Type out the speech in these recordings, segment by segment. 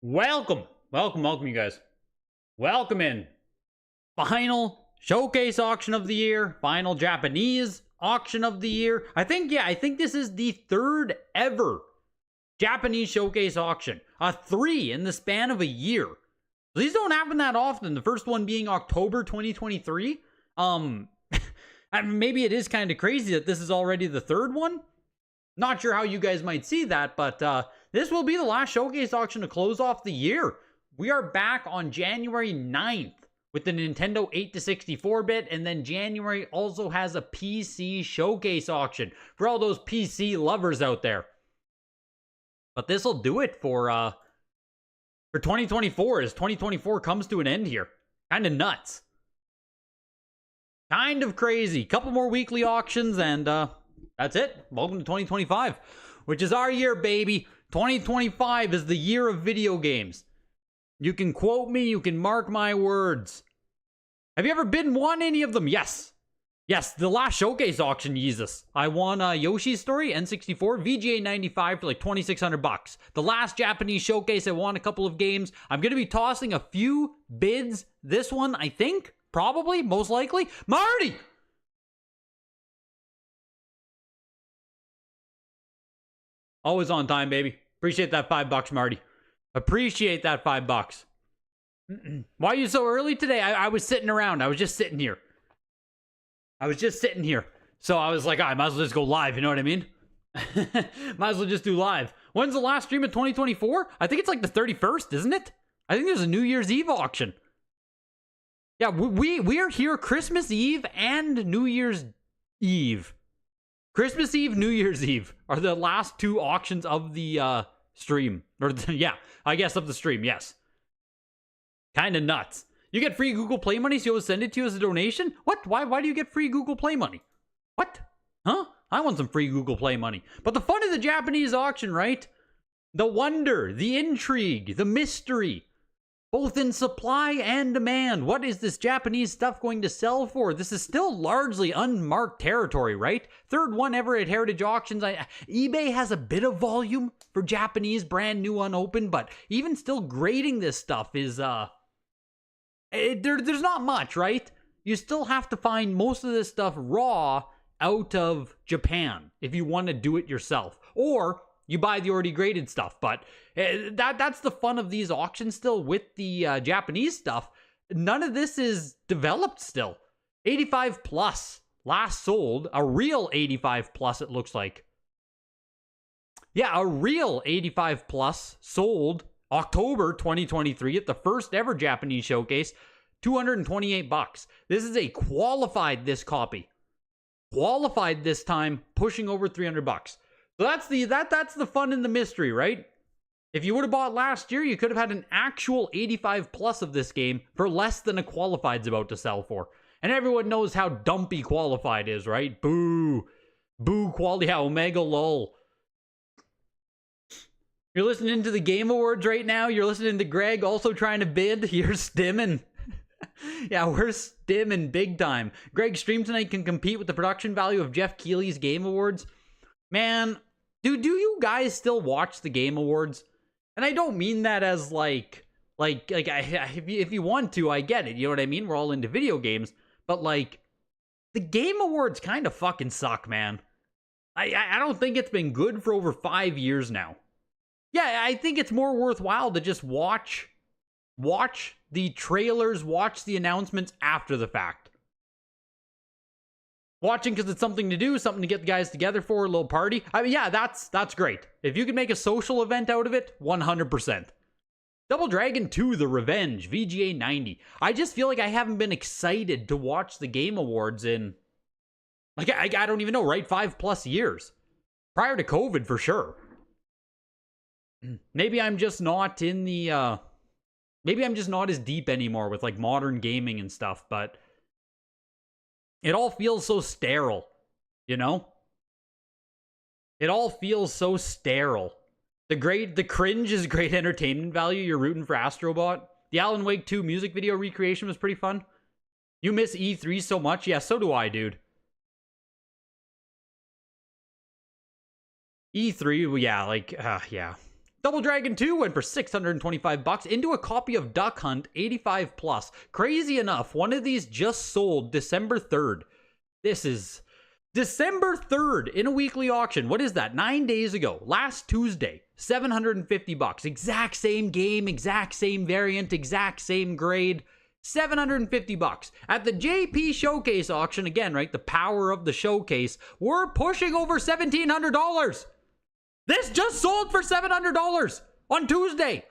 Welcome, you guys. Welcome in. Final showcase auction of the year. Final Japanese auction of the year. I think this is the third ever Japanese showcase auction. 3 in the span of a year. These don't happen that often. The first one being October 2023. Maybe it is kind of crazy that this is already the third one. Not sure how you guys might see that, but this will be the last showcase auction to close off the year. We are back on January 9th with the Nintendo 8 to 64-bit, and then January also has a PC showcase auction for all those PC lovers out there. But this will do it for 2024 as 2024 comes to an end here. Kind of nuts. Kind of crazy. Couple more weekly auctions, and that's it. Welcome to 2025, which is our year, baby. 2025 is the year of video games. You can quote me, you can mark my words. Have you ever won any of them? Yes. Yes, the last showcase auction, Jesus. I won Yoshi's Story, N64, VGA 95 for like $2,600. The last Japanese showcase, I won a couple of games. I'm going to be tossing a few bids. This one, I think, probably, most likely. Marty! Always on time, baby. Appreciate that $5, Marty. Appreciate that $5. Why are you so early today? I was sitting around. I was just sitting here. So I was like, I might as well just go live. You know what I mean? Might as well just do live. When's the last stream of 2024? I think it's like the 31st, isn't it? I think there's a New Year's Eve auction. Yeah, we are here Christmas Eve and New Year's Eve. Christmas Eve, New Year's Eve are the last two auctions of the stream. Or yeah, I guess of the stream, yes. Kind of nuts. You get free Google Play money, so you'll send it to you as a donation? What? Why do you get free Google Play money? What? Huh? I want some free Google Play money. But the fun of the Japanese auction, right? The wonder, the intrigue, the mystery. Both in supply and demand. What is this Japanese stuff going to sell for? This is still largely unmarked territory, right? Third one ever at Heritage Auctions. eBay has a bit of volume for Japanese brand new unopened, but even still grading this stuff is, there's not much, right? You still have to find most of this stuff raw out of Japan if you want to do it yourself. Or you buy the already graded stuff, but that's the fun of these auctions still with the Japanese stuff. None of this is developed still. 85 plus last sold, a real 85 plus it looks like. Yeah, a real 85 plus sold October 2023 at the first ever Japanese showcase, $228. This is a qualified this copy. Qualified this time, pushing over $300. So that's the fun and the mystery, right? If you would have bought last year, you could have had an actual 85 plus of this game for less than a qualified's about to sell for. And everyone knows how dumpy qualified is, right? Boo. Boo quality. Yeah, Omega lol. You're listening to the Game Awards right now. You're listening to Greg also trying to bid. You're stimming. Yeah, we're stimming big time. Greg's stream tonight can compete with the production value of Jeff Keighley's Game Awards. Man, do you guys still watch the Game Awards? And I don't mean that as if you want to, I get it. You know what I mean? We're all into video games. But like, the Game Awards kind of fucking suck, man. I don't think it's been good for over 5 years now. Yeah, I think it's more worthwhile to just watch the trailers, watch the announcements after the fact. Watching because it's something to do, something to get the guys together for, a little party. I mean, yeah, that's great. If you can make a social event out of it, 100%. Double Dragon 2 The Revenge, VGA 90. I just feel like I haven't been excited to watch the Game Awards in, like, I don't even know, right? 5+ years. Prior to COVID, for sure. Maybe I'm just not in the, maybe I'm just not as deep anymore with, like, modern gaming and stuff, but it all feels so sterile, you know? It all feels so sterile. The cringe is great entertainment value. You're rooting for Astrobot. The Alan Wake 2 music video recreation was pretty fun. You miss E3 so much? Yeah, so do I, dude. E3, yeah, like, yeah. Double Dragon 2 went for $625 into a copy of Duck Hunt 85 plus. Crazy enough, one of these just sold December 3rd. This is December 3rd in a weekly auction. What is that? 9 days ago. Last Tuesday. $750. Exact same game, exact same variant, exact same grade. $750. At the JP Showcase auction, again, right? The power of the showcase. We're pushing over $1,700. This just sold for $700 on Tuesday.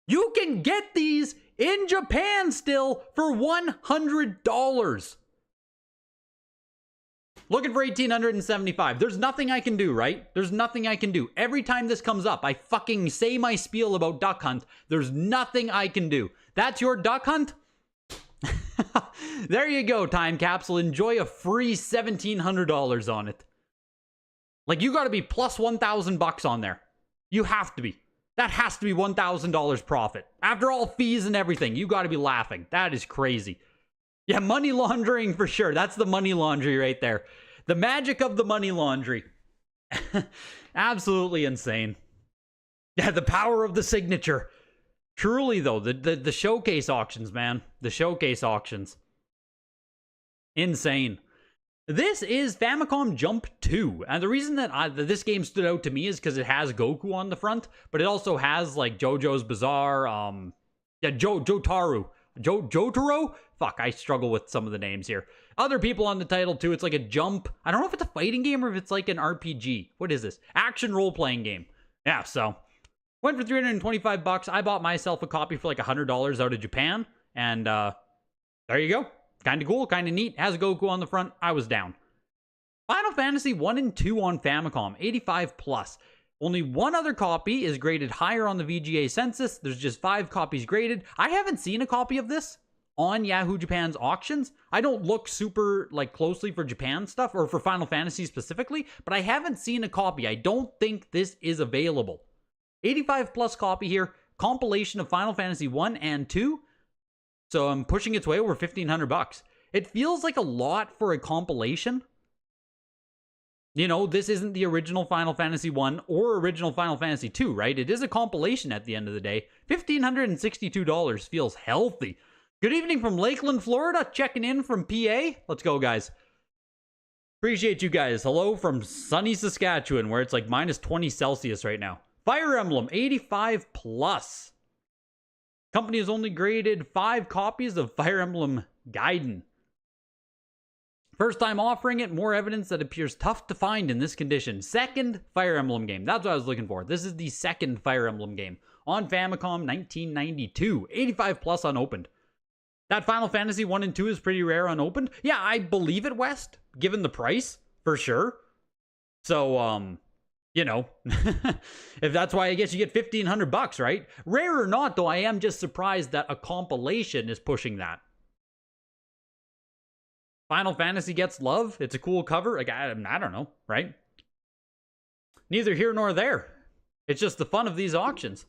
You can get these in Japan still for $100. Looking for $1,875. There's nothing I can do, right? There's nothing I can do. Every time this comes up, I fucking say my spiel about Duck Hunt. There's nothing I can do. That's your Duck Hunt? There you go, time capsule. Enjoy a free $1,700 on it. Like, you gotta be plus $1,000 on there. You have to be. That has to be $1,000 profit. After all fees and everything, you gotta be laughing. That is crazy. Yeah, money laundering for sure. That's the money laundry right there. The magic of the money laundry. Absolutely insane. Yeah, the power of the signature. Truly, though, the showcase auctions, man. The showcase auctions. Insane. This is Famicom Jump 2. And the reason that this game stood out to me is because it has Goku on the front, but it also has, like, JoJo's Bizarre, Jotaro. Jotaro? Fuck, I struggle with some of the names here. Other people on the title, too. It's like a jump. I don't know if it's a fighting game or if it's like an RPG. What is this? Action role-playing game. Yeah, so... went for $325. I bought myself a copy for like $100 out of Japan. And there you go. Kind of cool, kind of neat. Has Goku on the front. I was down. Final Fantasy 1 and 2 on Famicom. 85 plus. Only one other copy is graded higher on the VGA census. There's just 5 copies graded. I haven't seen a copy of this on Yahoo Japan's auctions. I don't look super like closely for Japan stuff or for Final Fantasy specifically, but I haven't seen a copy. I don't think this is available. 85 plus copy here. Compilation of Final Fantasy 1 and 2. So I'm pushing its way over $1,500. It feels like a lot for a compilation. You know, this isn't the original Final Fantasy 1 or original Final Fantasy 2, right? It is a compilation at the end of the day. $1,562 feels healthy. Good evening from Lakeland, Florida. Checking in from PA. Let's go, guys. Appreciate you guys. Hello from sunny Saskatchewan, where it's like minus 20 Celsius right now. Fire Emblem, 85 plus. Company has only graded 5 copies of Fire Emblem Gaiden. First time offering it, more evidence that appears tough to find in this condition. Second Fire Emblem game. That's what I was looking for. This is the second Fire Emblem game. On Famicom, 1992. 85 plus unopened. That Final Fantasy 1 and 2 is pretty rare unopened. Yeah, I believe it, West, given the price, for sure. So, you know, if that's why I guess you get $1,500, right? Rare or not, though, I am just surprised that a compilation is pushing that. Final Fantasy gets love. It's a cool cover. Like, I don't know, right? Neither here nor there. It's just the fun of these auctions.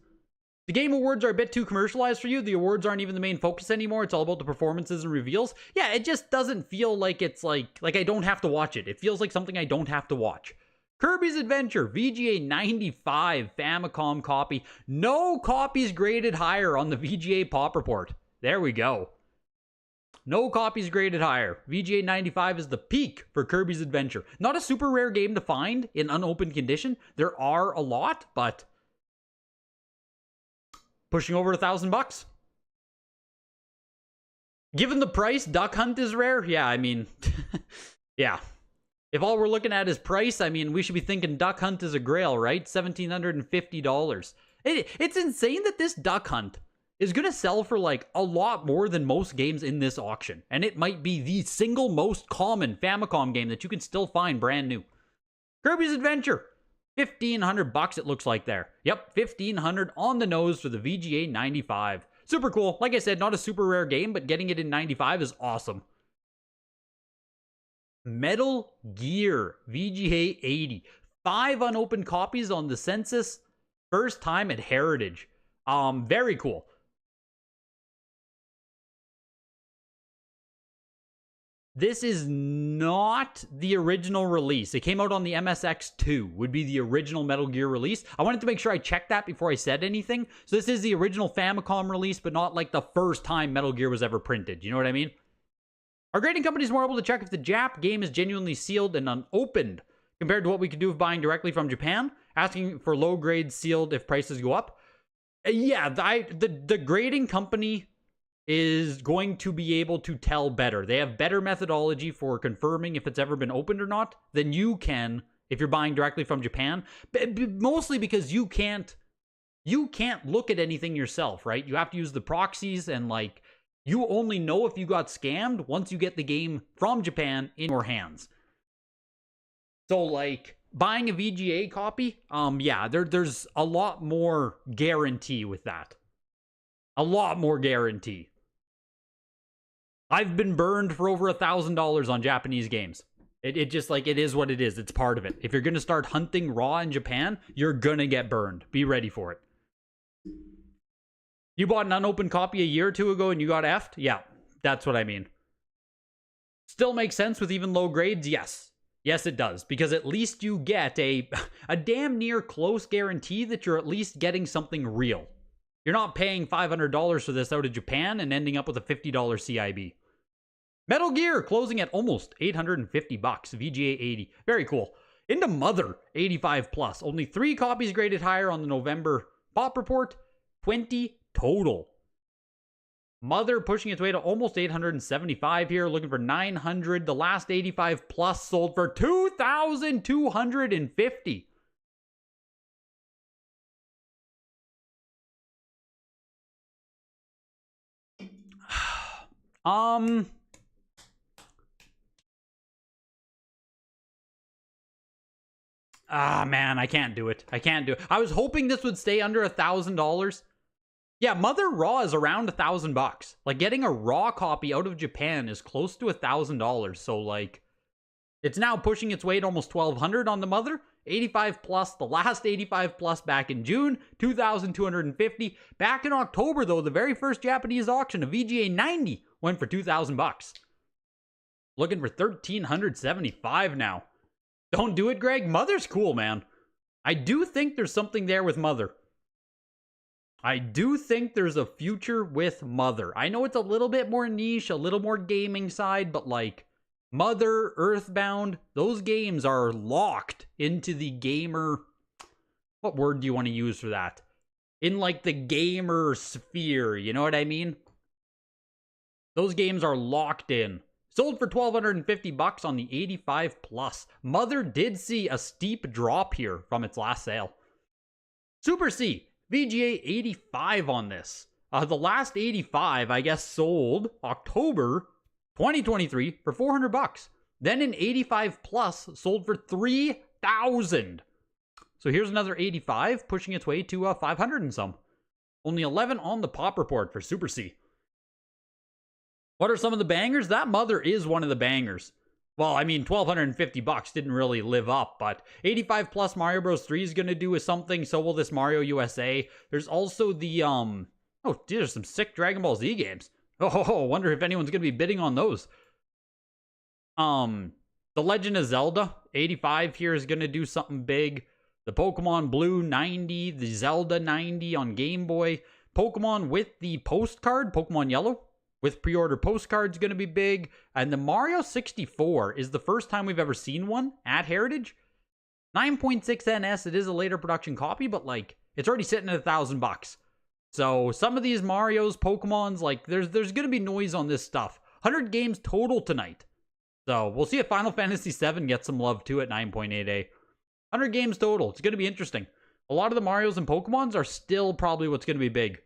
The Game Awards are a bit too commercialized for you. The awards aren't even the main focus anymore. It's all about the performances and reveals. Yeah, it just doesn't feel like it's like I don't have to watch it. It feels like something I don't have to watch. Kirby's Adventure, VGA 95 Famicom copy. No copies graded higher on the VGA Pop Report. There we go. No copies graded higher. VGA 95 is the peak for Kirby's Adventure. Not a super rare game to find in unopened condition. There are a lot, but pushing over $1,000. Given the price, Duck Hunt is rare. Yeah, I mean, yeah. If all we're looking at is price, I mean, we should be thinking Duck Hunt is a grail, right? $1,750. It's insane that this Duck Hunt is going to sell for like a lot more than most games in this auction. And it might be the single most common Famicom game that you can still find brand new. Kirby's Adventure, $1,500 it looks like there. Yep, $1,500 on the nose for the VGA 95. Super cool. Like I said, not a super rare game, but getting it in 95 is awesome. Metal Gear VGA 80. 5 unopened copies on the census. First time at Heritage. Very cool. This is not the original release. It came out on the MSX2, would be the original Metal Gear release. I wanted to make sure I checked that before I said anything. So this is the original Famicom release, but not like the first time Metal Gear was ever printed. You know what I mean? Our grading company is more able to check if the Jap game is genuinely sealed and unopened compared to what we could do with buying directly from Japan, asking for low grades sealed if prices go up. Yeah, the grading company is going to be able to tell better. They have better methodology for confirming if it's ever been opened or not than you can if you're buying directly from Japan. Mostly because you can't look at anything yourself, right? You have to use the proxies, and like, you only know if you got scammed once you get the game from Japan in your hands. So like, buying a VGA copy, yeah, there's a lot more guarantee with that. A lot more guarantee. I've been burned for over $1,000 on Japanese games. It just, like, it is what it is. It's part of it. If you're going to start hunting raw in Japan, you're going to get burned. Be ready for it. You bought an unopened copy a year or two ago and you got effed? Yeah, that's what I mean. Still makes sense with even low grades? Yes. Yes, it does. Because at least you get a damn near close guarantee that you're at least getting something real. You're not paying $500 for this out of Japan and ending up with a $50 CIB. Metal Gear closing at almost $850. VGA 80. Very cool. Into Mother 85 plus. Only 3 copies graded higher on the November pop report. 20 total. Mother pushing its way to almost 875 here. Looking for 900. The last 85 plus sold for 2,250. Man, I can't do it. I can't do it. I was hoping this would stay under $1,000. Yeah, Mother Raw is around $1,000. Like, getting a raw copy out of Japan is close to $1,000. So, like, it's now pushing its way to almost $1,200 on the Mother. 85 plus, the last 85 plus back in June, 2,250. Back in October, though, the very first Japanese auction, a VGA 90 went for $2,000. Looking for 1,375 now. Don't do it, Greg. Mother's cool, man. I do think there's something there with Mother. I do think there's a future with Mother. I know it's a little bit more niche, a little more gaming side, but like, Mother, Earthbound, those games are locked into the gamer... What word do you want to use for that? In like the gamer sphere, you know what I mean? Those games are locked in. Sold for $1,250 on the 85 plus. Mother did see a steep drop here from its last sale. Super C, VGA 85 on this. The last 85, I guess, sold October 2023 for $400. Then an 85 plus sold for $3,000. So here's another 85 pushing its way to 500 and some. Only 11 on the pop report for Super C. What are some of the bangers? That Mother is one of the bangers. Well, I mean, $1,250 didn't really live up, but 85 plus Mario Bros. 3 is going to do something. So will this Mario USA. There's also the, oh, dude, there's some sick Dragon Ball Z games. Oh, wonder if anyone's going to be bidding on those. The Legend of Zelda, 85 here is going to do something big. The Pokemon Blue 90, the Zelda 90 on Game Boy. Pokemon with the postcard, Pokemon Yellow, with pre-order postcards going to be big. And the Mario 64 is the first time we've ever seen one at Heritage. 9.6 NS, it is a later production copy, but like, it's already sitting at $1,000. So some of these Marios, Pokemons, like, there's going to be noise on this stuff. 100 games total tonight. So we'll see if Final Fantasy VII gets some love too at 9.8A. 100 games total. It's going to be interesting. A lot of the Marios and Pokemons are still probably what's going to be big.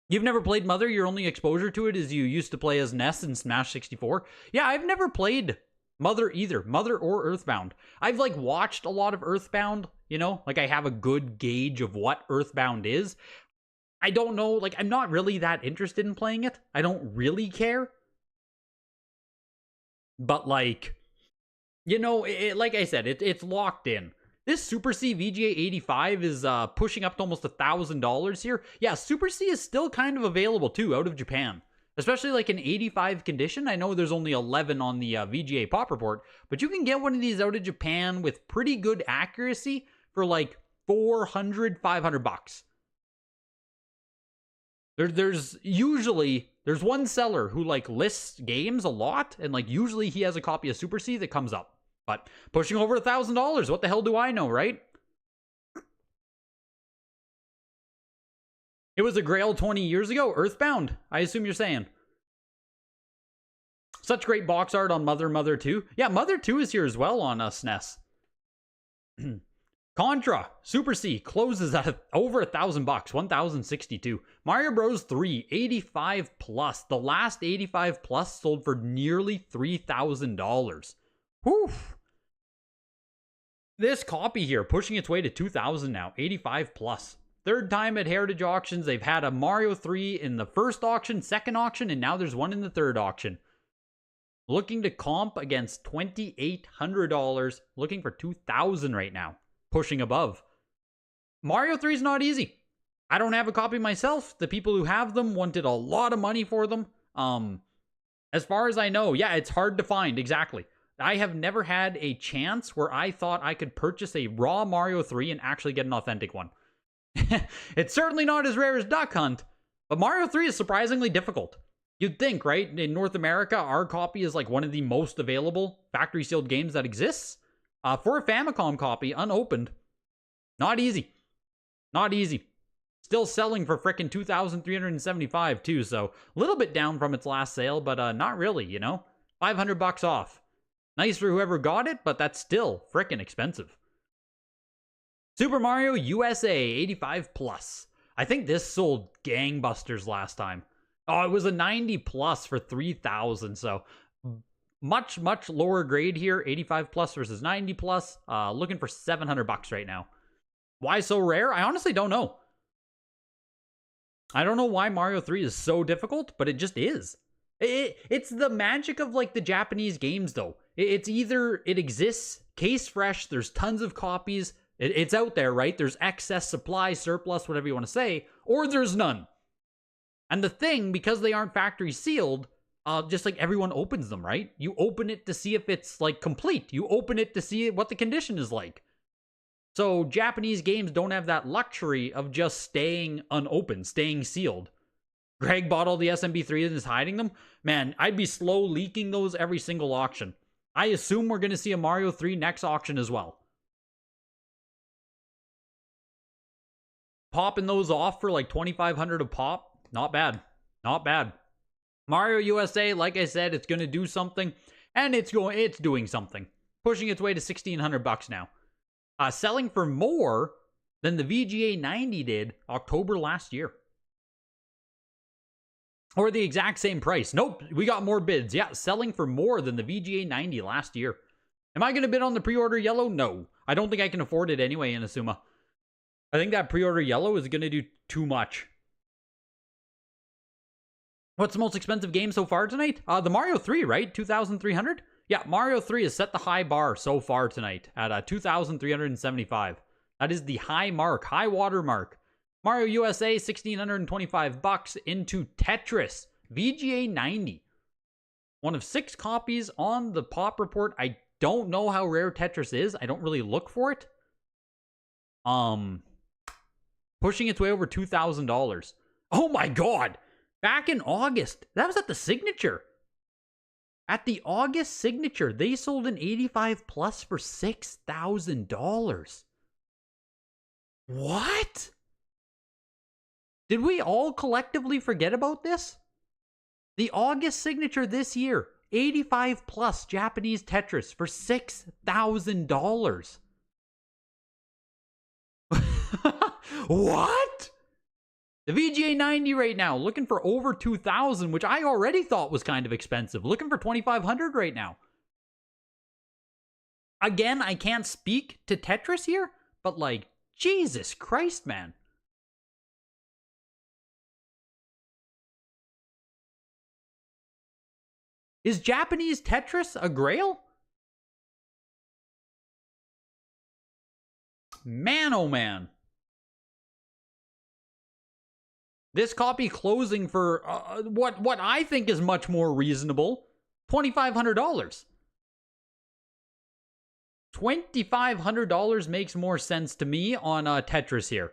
You've never played Mother? Your only exposure to it is you used to play as Ness in Smash 64? Yeah, I've never played Mother either. Mother or Earthbound. I've, like, watched a lot of Earthbound, you know? Like, I have a good gauge of what Earthbound is. I don't know, like, I'm not really that interested in playing it. I don't really care. But, like, you know, like I said, it's locked in. This Super C VGA 85 is pushing up to almost $1,000 here. Yeah, Super C is still kind of available, too, out of Japan. especially like an 85 condition. I know there's only 11 on the VGA Pop Report, but you can get one of these out of Japan with pretty good accuracy for like 400, 500 bucks. There's one seller who like lists games a lot, and like usually he has a copy of Super C that comes up. But pushing over $1,000, what the hell do I know, right? It was a Grail 20 years ago. Earthbound, I assume you're saying. Such great box art on Mother 2. Yeah, Mother 2 is here as well on SNES. Contra Super C closes at over $1,000, 1,062. Mario Bros 3 85 plus. The last 85 plus sold for nearly $3,000. Whew. This copy here pushing its way to 2,000 now, 85 plus. Third time at Heritage Auctions. They've had a Mario 3 in the first auction, second auction, and now there's one in the third auction. Looking to comp against $2,800, looking for $2,000 right now. Pushing above. Mario 3 is not easy. I don't have a copy myself. The people who have them wanted a lot of money for them. As far as I know, yeah, it's hard to find. Exactly. I have never had a chance where I thought I could purchase a raw Mario 3 and actually get an authentic one. It's certainly not as rare as Duck Hunt, but Mario 3 is surprisingly difficult. You'd think, right? In North America, our copy is like one of the most available factory sealed games that exists. For a Famicom copy, unopened, not easy. Not easy. Still selling for frickin' $2,375 too, so a little bit down from its last sale, but not really, you know? $500 off. Nice for whoever got it, but that's still frickin' expensive. Super Mario USA 85 plus. I think this sold gangbusters last time. Oh, it was a 90 plus for 3,000, so much lower grade here. 85 plus versus 90 plus. Looking for $700 right now. Why so rare? I honestly don't know. I don't know why Mario 3 is so difficult, but it just is. It's the magic of like the Japanese games though. It's either it exists, case fresh, there's tons of copies, it's out there, right? There's excess supply, surplus, whatever you want to say, or there's none. And the thing, because they aren't factory sealed, just like everyone opens them, right? You open it to see if it's like complete. You open it to see what the condition is like. So Japanese games don't have that luxury of just staying unopened, staying sealed. Greg bought all the SMB3 and is hiding them. Man, I'd be slow leaking those every single auction. I assume we're going to see a Mario 3 next auction as well. Popping those off for like $2,500 a pop. Not bad. Not bad. Mario USA, like I said, it's going to do something. And it's doing something. Pushing its way to $1,600 now. Selling for more than the VGA 90 did October last year. Or the exact same price. Nope, we got more bids. Yeah, selling for more than the VGA 90 last year. Am I going to bid on the pre-order yellow? No. I don't think I can afford it anyway, Inazuma. I think that pre-order yellow is going to do too much. What's the most expensive game so far tonight? The Mario 3, right? 2,300? Yeah, Mario 3 has set the high bar so far tonight at 2,375. That is the high mark, high water mark. Mario USA, $1,625 into Tetris, VGA 90. One of 6 copies on the Pop Report. I don't know how rare Tetris is. I don't really look for it. Pushing its way over $2,000. Oh my god! Back in August, that was at the Signature. At the August Signature, they sold an 85 plus for $6,000. What? Did we all collectively forget about this? The August Signature this year, 85 plus Japanese Tetris for $6,000. What? The VGA 90 right now, looking for over $2,000, which I already thought was kind of expensive. Looking for $2,500 right now. Again, I can't speak to Tetris here, but like, Jesus Christ, man. Is Japanese Tetris a grail? Man, oh man. This copy closing for what I think is much more reasonable, $2,500. $2,500 makes more sense to me on Tetris here.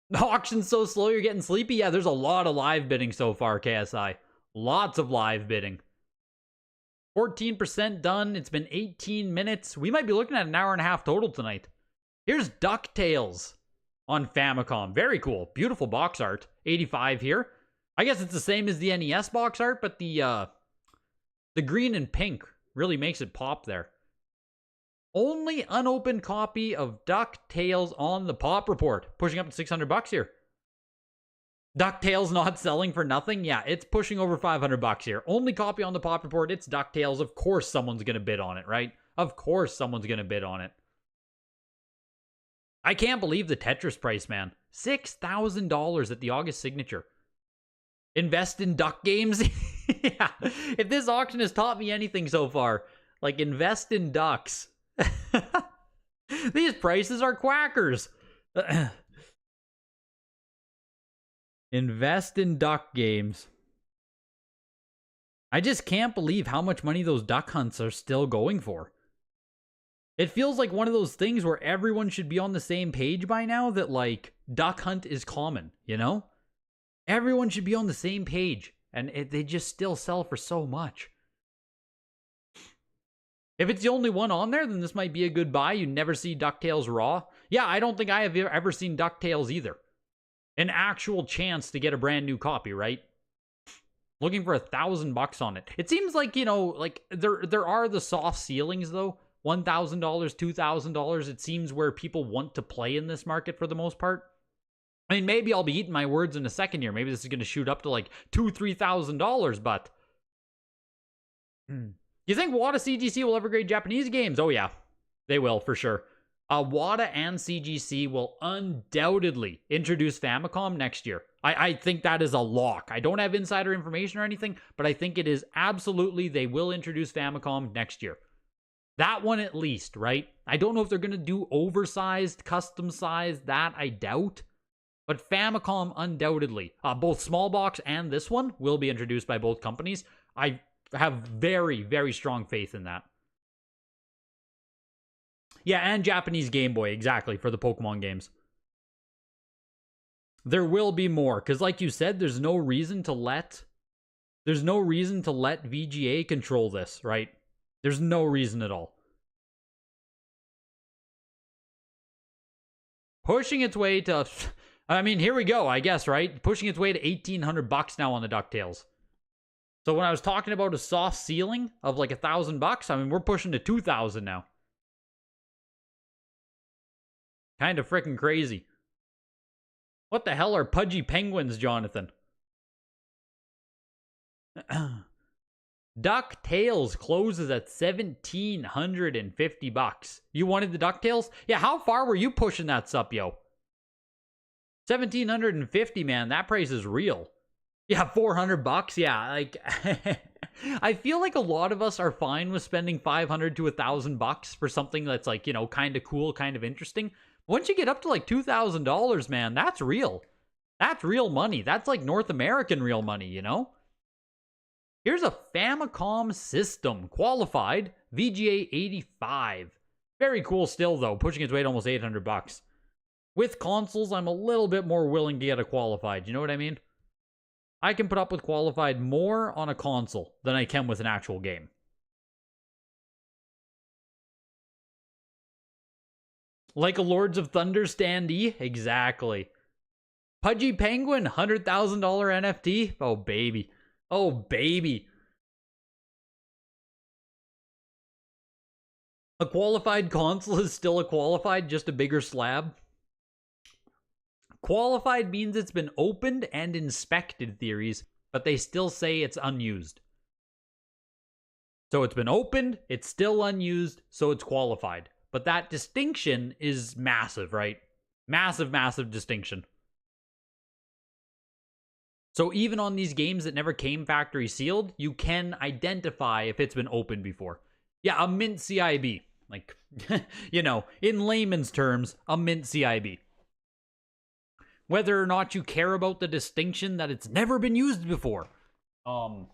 The auction's so slow you're getting sleepy? Yeah, there's a lot of live bidding so far, KSI. Lots of live bidding. 14% done. It's been 18 minutes. We might be looking at an hour and a half total tonight. Here's DuckTales on Famicom. Very cool. Beautiful box art. 85 here. I guess it's the same as the NES box art, but the green and pink really makes it pop there. Only unopened copy of DuckTales on the Pop Report. Pushing up to $600 here. DuckTales not selling for nothing? Yeah, it's pushing over $500 here. Only copy on the Pop Report. It's DuckTales. Of course someone's going to bid on it, right? Of course someone's going to bid on it. I can't believe the Tetris price, man. $6,000 at the August signature. Invest in duck games? Yeah. If this auction has taught me anything so far, like invest in ducks. These prices are quackers. Invest in duck games. I just can't believe how much money those duck hunts are still going for. It feels like one of those things where everyone should be on the same page by now that, like, duck hunt is common, you know? Everyone should be on the same page, and they just still sell for so much. If it's the only one on there, then this might be a good buy. You never see DuckTales Raw. Yeah, I don't think I have ever seen DuckTales either. An actual chance to get a brand new copy, right? Looking for $1,000 on it. It seems like, you know, like there are the soft ceilings though. $1,000, $2,000. It seems where people want to play in this market for the most part. I mean, maybe I'll be eating my words in a second here. Maybe this is going to shoot up to like $2,000, $3,000, but you think WATA CGC will ever grade Japanese games? Oh yeah, they will for sure. WATA and CGC will undoubtedly introduce Famicom next year. I think that is a lock. I don't have insider information or anything, but I think it is absolutely they will introduce Famicom next year. That one at least, right? I don't know if they're going to do oversized, custom size. That I doubt. But Famicom undoubtedly. Both small box and this one will be introduced by both companies. I have very, very strong faith in that. Yeah, and Japanese Game Boy, exactly, for the Pokemon games. There will be more, because like you said, there's no reason to let VGA control this, right? There's no reason at all. Pushing its way to, I mean, here we go, I guess, right? Pushing its way to $1,800 now on the DuckTales. So when I was talking about a soft ceiling of like $1,000, I mean, we're pushing to $2,000 now. Kind of freaking crazy. What the hell are pudgy penguins, Jonathan? DuckTales closes at $1,750. You wanted the DuckTales? Yeah, how far were you pushing that sup, yo? $1,750, man. That price is real. Yeah, $400. Yeah, like I feel like a lot of us are fine with spending $500 to $1,000 for something that's like, you know, kind of cool, kind of interesting. Once you get up to like $2,000, man, that's real. That's real money. That's like North American real money, you know? Here's a Famicom system, qualified, VGA 85. Very cool still, though, pushing its way to almost $800. With consoles, I'm a little bit more willing to get a qualified, you know what I mean? I can put up with qualified more on a console than I can with an actual game. Like a Lords of Thunder standee? Exactly. Pudgy Penguin, $100,000 NFT? Oh, baby. Oh, baby. A qualified console is still a qualified, just a bigger slab. Qualified means it's been opened and inspected, theories, but they still say it's unused. So it's been opened, it's still unused, so it's qualified. But that distinction is massive, right? Massive, massive distinction. So even on these games that never came factory sealed, you can identify if it's been opened before. Yeah, a mint CIB. Like, you know, in layman's terms, a mint CIB. whether or not you care about the distinction that it's never been used before. You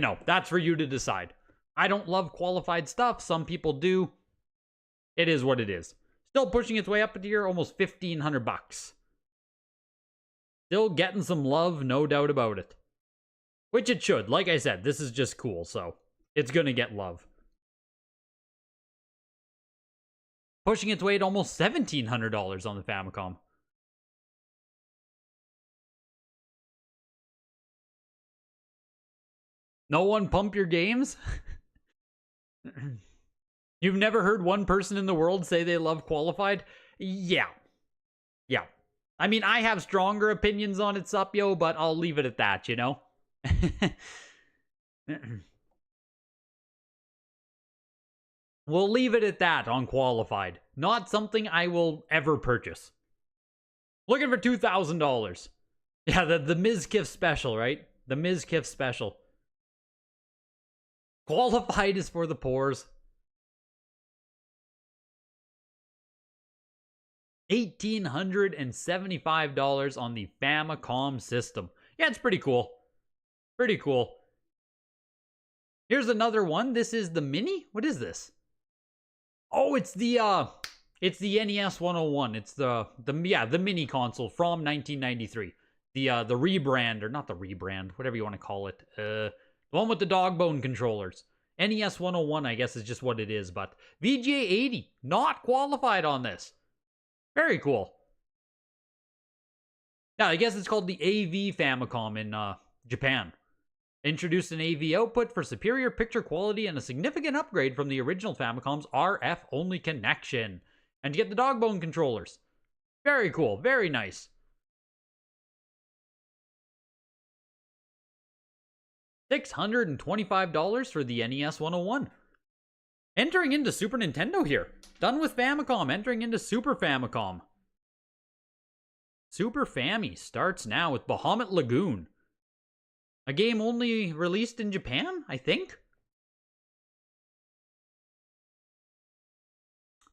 know, that's for you to decide. I don't love qualified stuff. Some people do. It is what it is. Still pushing its way up to here, almost $1,500. Still getting some love, no doubt about it. Which it should. Like I said, this is just cool, so it's gonna get love. Pushing its way to almost $1,700 on the Famicom. No one pump your games? You've never heard one person in the world say they love qualified? Yeah. Yeah. I mean, I have stronger opinions on it, Supyo, but I'll leave it at that, you know? We'll leave it at that on qualified. Not something I will ever purchase. Looking for $2,000. Yeah, the Mizkif special, right? The Mizkif special. Qualified is for the poors. $1,875 on the Famicom system. Yeah, it's pretty cool. Pretty cool. Here's another one. This is the Mini. What is this? Oh, it's the NES 101. It's the Mini console from 1993. The rebrand, or not the rebrand, whatever you want to call it. The one with the dog bone controllers. NES 101, I guess, is just what it is, but VGA 80 not qualified on this. Very cool. Yeah, I guess it's called the AV Famicom in Japan. Introduced an AV output for superior picture quality and a significant upgrade from the original Famicom's RF-only connection. And you get the dog bone controllers. Very cool. Very nice. $625 for the NES 101. Entering into Super Nintendo here. Done with Famicom. Entering into Super Famicom. Super Fami starts now with Bahamut Lagoon. A game only released in Japan, I think.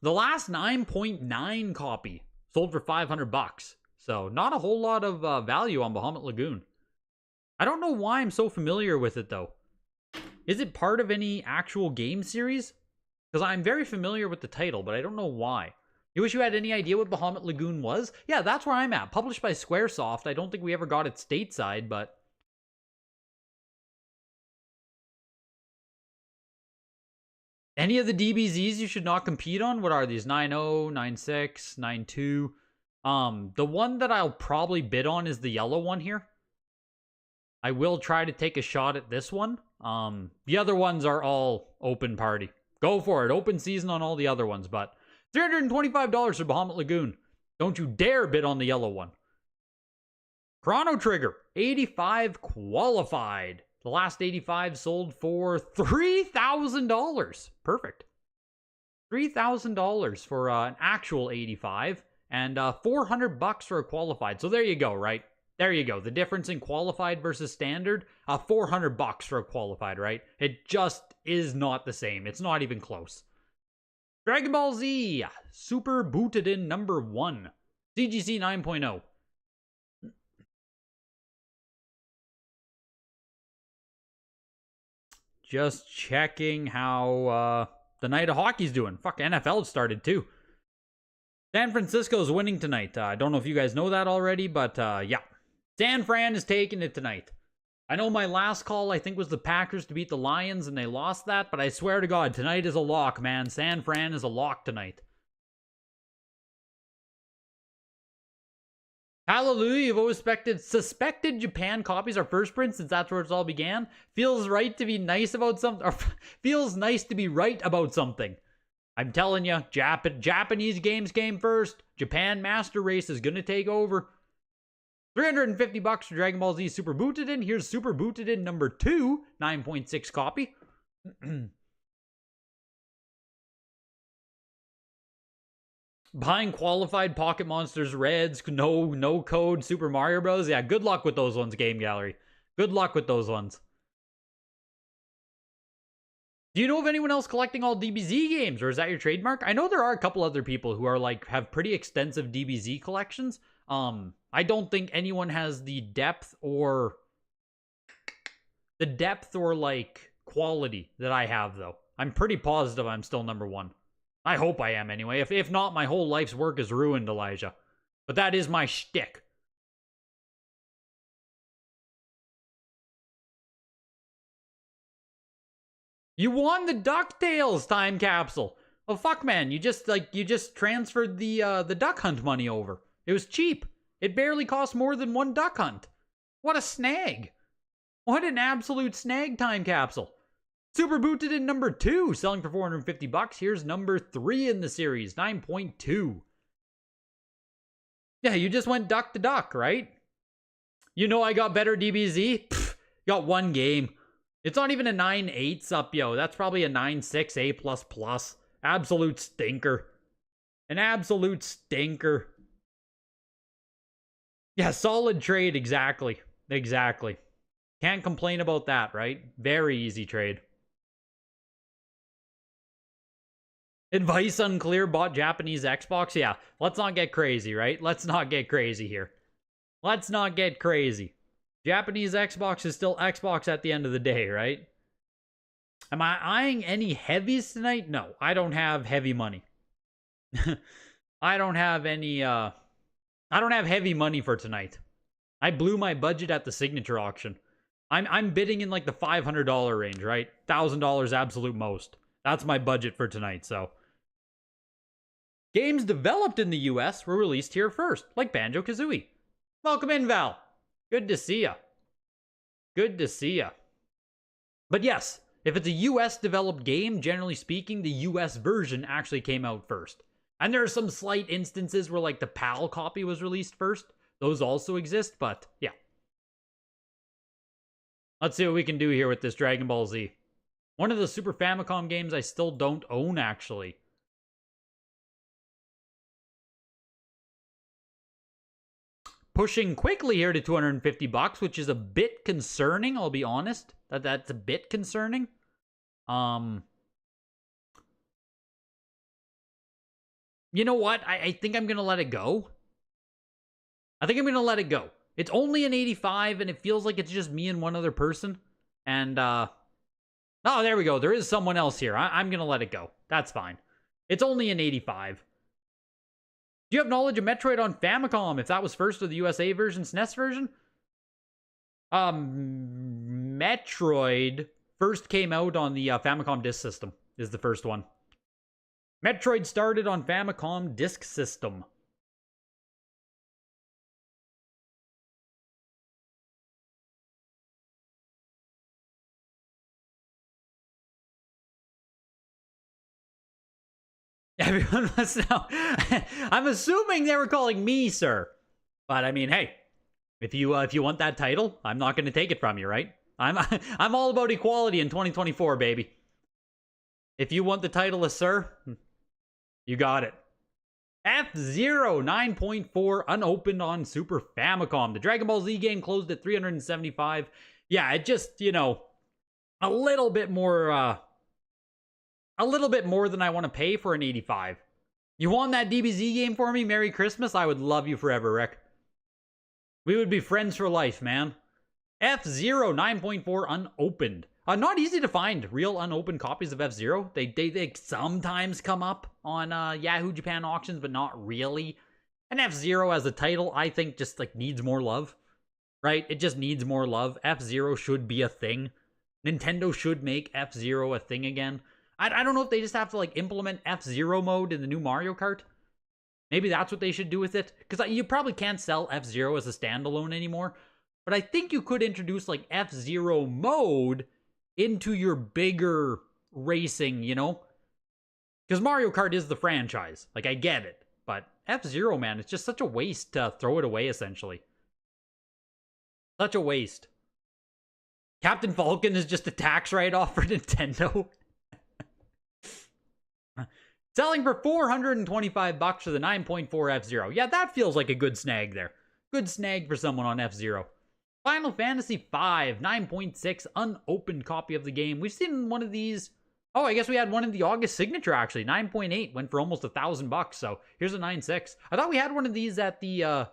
The last 9.9 copy sold for $500. So not a whole lot of value on Bahamut Lagoon. I don't know why I'm so familiar with it though. Is it part of any actual game series? Because I'm very familiar with the title, but I don't know why. You wish you had any idea what Bahamut Lagoon was? Yeah, that's where I'm at. Published by Squaresoft. I don't think we ever got it stateside, but... Any of the DBZs you should not compete on? What are these? 9.0, 9.6, 9.2. The one that I'll probably bid on is the yellow one here. I will try to take a shot at this one. The other ones are all open party. Go for it. Open season on all the other ones, but $325 for Bahamut Lagoon. Don't you dare bid on the yellow one. Chrono Trigger, 85 qualified. The last 85 sold for $3,000. Perfect. $3,000 for an actual 85 and $400 for a qualified. So there you go, right? There you go. The difference in qualified versus standard, $400 for a qualified, right? It just is not the same. It's not even close. Dragon Ball Z, Super Butoden number 1, CGC 9.0. Just checking how the night of hockey's doing. Fuck, NFL started too. San Francisco's winning tonight. I don't know if you guys know that already, but yeah. San Fran is taking it tonight. I know my last call, I think, was the Packers to beat the Lions, and they lost that, but I swear to God, tonight is a lock, man. San Fran is a lock tonight. Hallelujah, you've always suspected Japan copies are first print since that's where it's all began. Feels right to be nice about something, or feels nice to be right about something. I'm telling you, Japanese games came first. Japan Master Race is going to take over. $350 for Dragon Ball Z Super Butoden. Here's Super Butoden number 2, 9.6 copy. Buying qualified Pocket Monsters Reds, no code Super Mario Bros. Yeah, good luck with those ones, Game Gallery. Good luck with those ones. Do you know of anyone else collecting all DBZ games, or is that your trademark? I know there are a couple other people who are have pretty extensive DBZ collections. I don't think anyone has the depth or like quality that I have, though. I'm pretty positive I'm still number one. I hope I am anyway. If not, my whole life's work is ruined, Elijah. But that is my shtick. You won the DuckTales time capsule. Oh fuck, man! You just transferred the duck hunt money over. It was cheap. It barely cost more than one duck hunt. What a snag! What an absolute snag time capsule. Super Booted in number 2, selling for $450. Here's number 3 in the series, 9.2. Yeah, you just went duck to duck, right? You know I got better DBZ? Pfft, got one game. It's not even a 9.8 up, yo. That's probably a 9.6 A++. Absolute stinker. An absolute stinker. Yeah, solid trade, exactly. Exactly. Can't complain about that, right? Very easy trade. Advice unclear, bought Japanese Xbox? Yeah, let's not get crazy, right? Let's not get crazy here. Let's not get crazy. Japanese Xbox is still Xbox at the end of the day, right? Am I eyeing any heavies tonight? No, I don't have heavy money. I don't have any, I don't have heavy money for tonight. I blew my budget at the signature auction. I'm bidding in like the $500 range, right? $1,000 absolute most. That's my budget for tonight, so. Games developed in the US were released here first, like Banjo-Kazooie. Welcome in, Val. Good to see ya. Good to see ya. But yes, if it's a US developed game, generally speaking, the US version actually came out first. And there are some slight instances where like the PAL copy was released first. Those also exist, but yeah. Let's see what we can do here with this Dragon Ball Z. One of the Super Famicom games I still don't own, actually. Pushing quickly here to $250, which is a bit concerning, I'll be honest. That's a bit concerning. You know what? I think I'm going to let it go. I think I'm going to let it go. It's only an 85, and it feels like it's just me and one other person. And, oh, there we go. There is someone else here. I'm going to let it go. That's fine. It's only an 85. Do you have knowledge of Metroid on Famicom? If that was first or the USA version, SNES version? Metroid first came out on the Famicom Disk System, is the first one. Metroid started on Famicom Disk System. Everyone must know. I'm assuming they were calling me sir. But I mean, hey, if you want that title, I'm not going to take it from you, right? I'm all about equality in 2024, baby. If you want the title of sir, you got it. F-Zero 9.4 unopened on Super Famicom. The Dragon Ball Z game closed at $375. Yeah, it just, you know, a little bit more than I want to pay for an 85. You won that DBZ game for me? Merry Christmas. I would love you forever, Rick. We would be friends for life, man. F-Zero 9.4 unopened. Not easy to find real unopened copies of F-Zero. They sometimes come up on Yahoo Japan auctions, but not really. And F-Zero as a title, I think just like needs more love. Right? It just needs more love. F-Zero should be a thing. Nintendo should make F-Zero a thing again. I don't know if they just have to like implement F-Zero mode in the new Mario Kart. Maybe that's what they should do with it. Because you probably can't sell F-Zero as a standalone anymore. But I think you could introduce like F-Zero mode into your bigger racing, you know? Because Mario Kart is the franchise. Like, I get it. But F-Zero, man, it's just such a waste to throw it away, essentially. Such a waste. Captain Falcon is just a tax write-off for Nintendo. Selling for $425 for the 9.4 F-Zero. Yeah, that feels like a good snag there. Good snag for someone on F-Zero. Final Fantasy V 9.6 unopened copy of the game. We've seen one of these. Oh, I guess we had one in the August signature, actually. 9.8 went for almost $1,000. So here's a 9.6. I thought we had one of these at the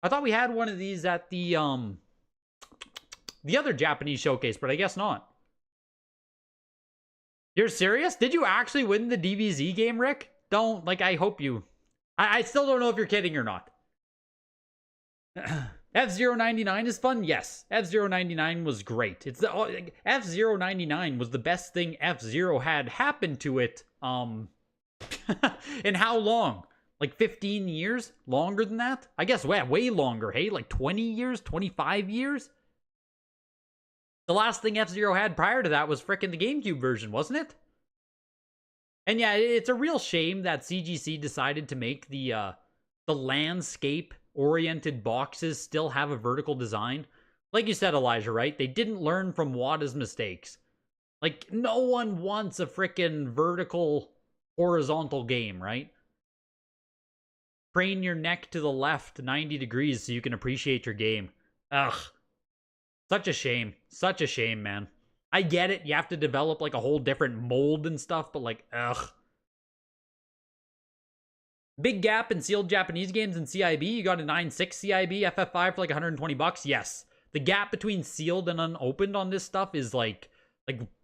I thought we had one of these at the other Japanese showcase, but I guess not. You're serious? Did you actually win the DBZ game, Rick? Don't, like, I hope you... I still don't know if you're kidding or not. F-Zero 99 is fun? Yes. F-Zero 99 was great. It's the F-Zero 99 was the best thing F-Zero had happen to it. In how long? Like 15 years? Longer than that? I guess way longer, hey? Like 20 years? 25 years? The last thing F-Zero had prior to that was frickin' the GameCube version, wasn't it? And yeah, it's a real shame that CGC decided to make the landscape-oriented boxes still have a vertical design. Like you said, Elijah, right? They didn't learn from Wada's mistakes. Like, no one wants a frickin' vertical, horizontal game, right? Crane your neck to the left 90 degrees so you can appreciate your game. Ugh. Such a shame. Such a shame, man. I get it. You have to develop like a whole different mold and stuff, but like, ugh. Big gap in sealed Japanese games in CIB. You got a 9.6 CIB FF5 for like 120 bucks. Yes. The gap between sealed and unopened on this stuff is like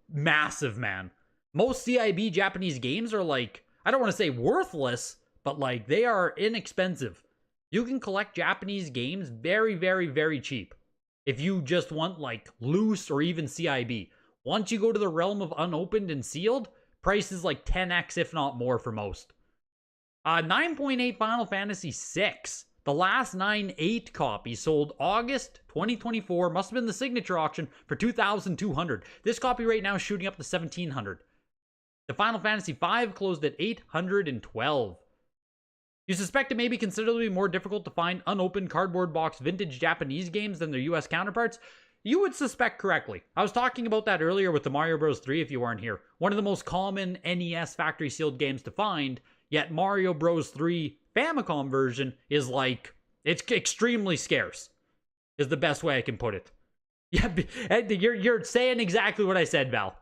massive, man. Most CIB Japanese games are like, I don't want to say worthless, but like they are inexpensive. You can collect Japanese games very, very, very cheap. If you just want like loose or even CIB. Once you go to the realm of unopened and sealed, price is like 10x if not more for most. 9.8 Final Fantasy VI. The last 9.8 copy sold August 2024. Must have been the signature auction for 2,200. This copy right now is shooting up to 1,700. The Final Fantasy V closed at 812. You suspect it may be considerably more difficult to find unopened cardboard box vintage Japanese games than their US counterparts? You would suspect correctly. I was talking about that earlier with the Mario Bros. 3 if you weren't here. One of the most common NES factory sealed games to find, yet Mario Bros. 3 Famicom version is like, it's extremely scarce, is the best way I can put it. Yeah, you're saying exactly what I said, Val.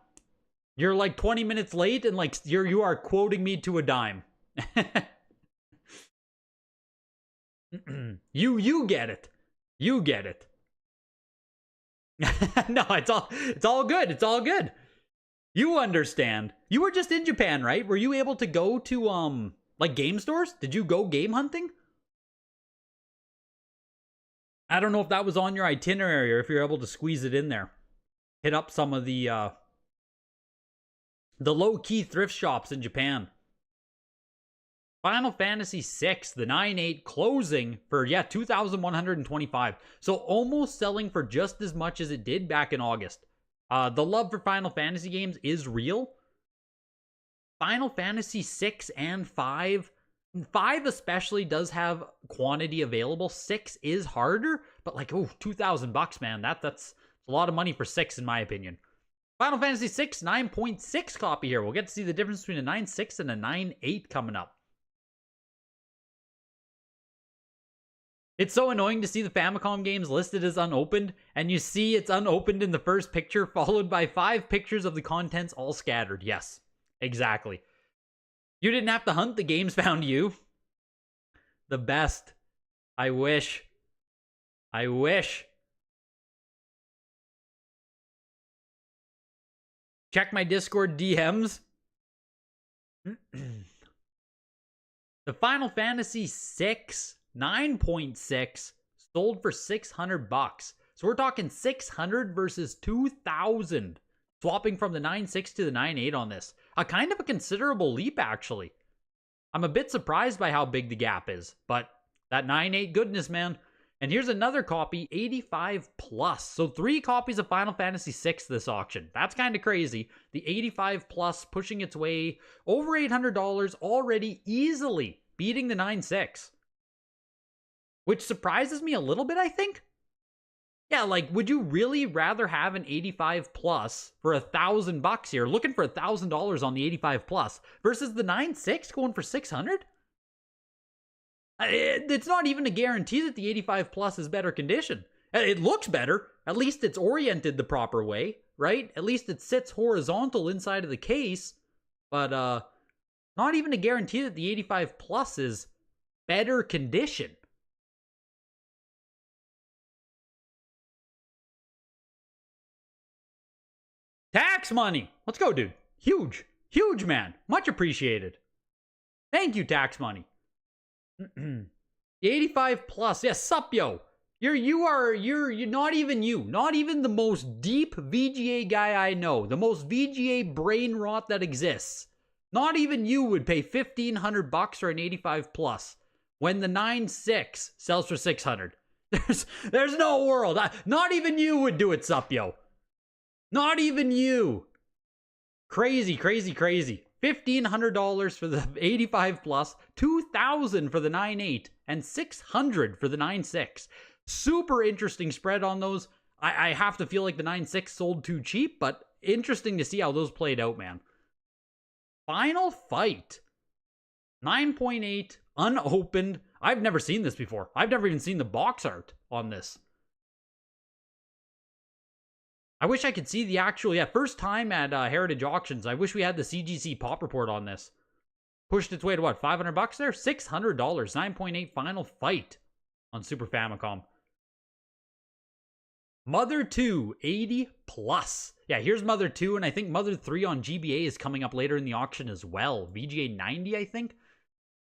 You're like 20 minutes late and like you are quoting me to a dime. You get it. You get it. No, it's all good. It's all good. You understand. You were just in Japan, right? Were you able to go to like game stores? Did you go game hunting? I don't know if that was on your itinerary or if you're able to squeeze it in there. Hit up some of the low-key thrift shops in Japan. Final Fantasy VI, the 9.8 closing for, 2,125. So almost selling for just as much as it did back in August. The love for Final Fantasy games is real. Final Fantasy 6 and 5. 5 especially does have quantity available. 6 is harder, but like, oh, 2,000 bucks, man. That's a lot of money for 6 in my opinion. Final Fantasy 6, 9.6 copy here. We'll get to see the difference between a 9.6 and a 9.8 coming up. It's so annoying to see the Famicom games listed as unopened, and you see it's unopened in the first picture, followed by 5 pictures of the contents all scattered. Yes, exactly. You didn't have to hunt, the games found you. The best. I wish. I wish. Check my Discord DMs. The Final Fantasy VI 9.6 sold for 600 bucks. So we're talking 600 versus 2,000. Swapping from the 9.6 to the 9.8 on this. A kind of a considerable leap, actually. I'm a bit surprised by how big the gap is, but that 9.8 goodness, man. And here's another copy, 85 plus. So 3 copies of Final Fantasy VI this auction. That's kind of crazy. The 85 plus pushing its way over $800 already, easily beating the 9.6. Which surprises me a little bit, I think. Yeah, like, would you really rather have an 85 plus for 1,000 bucks here, looking for $1,000 on the 85 plus, versus the 9.6 going for 600? It's not even a guarantee that the 85 plus is better condition. It looks better. At least it's oriented the proper way, right? At least it sits horizontal inside of the case. But not even a guarantee that the 85 plus is better condition. Tax money. Let's go, dude. Huge. Huge, man. Much appreciated. Thank you, tax money. The 85 plus. Yes, sup, yo. You're not even you. Not even the most deep VGA guy I know. The most VGA brain rot that exists. Not even you would pay $1,500 for an 85 plus when the 9.6 sells for 600. There's no world. Not even you would do it, sup, yo. Not even you. Crazy, crazy, crazy. $1,500 for the 85 plus, $2,000 for the 9.8, and $600 for the 9.6. Super interesting spread on those. I have to feel like the 9.6 sold too cheap, but interesting to see how those played out, man. Final fight. 9.8, unopened. I've never seen this before. I've never even seen the box art on this. I wish I could see the actual, first time at Heritage Auctions. I wish we had the CGC pop report on this. Pushed its way to what, $500 there? $600. 9.8 final fight on Super Famicom. Mother 2, 80 plus. Yeah, here's Mother 2, and I think Mother 3 on GBA is coming up later in the auction as well. VGA 90, I think.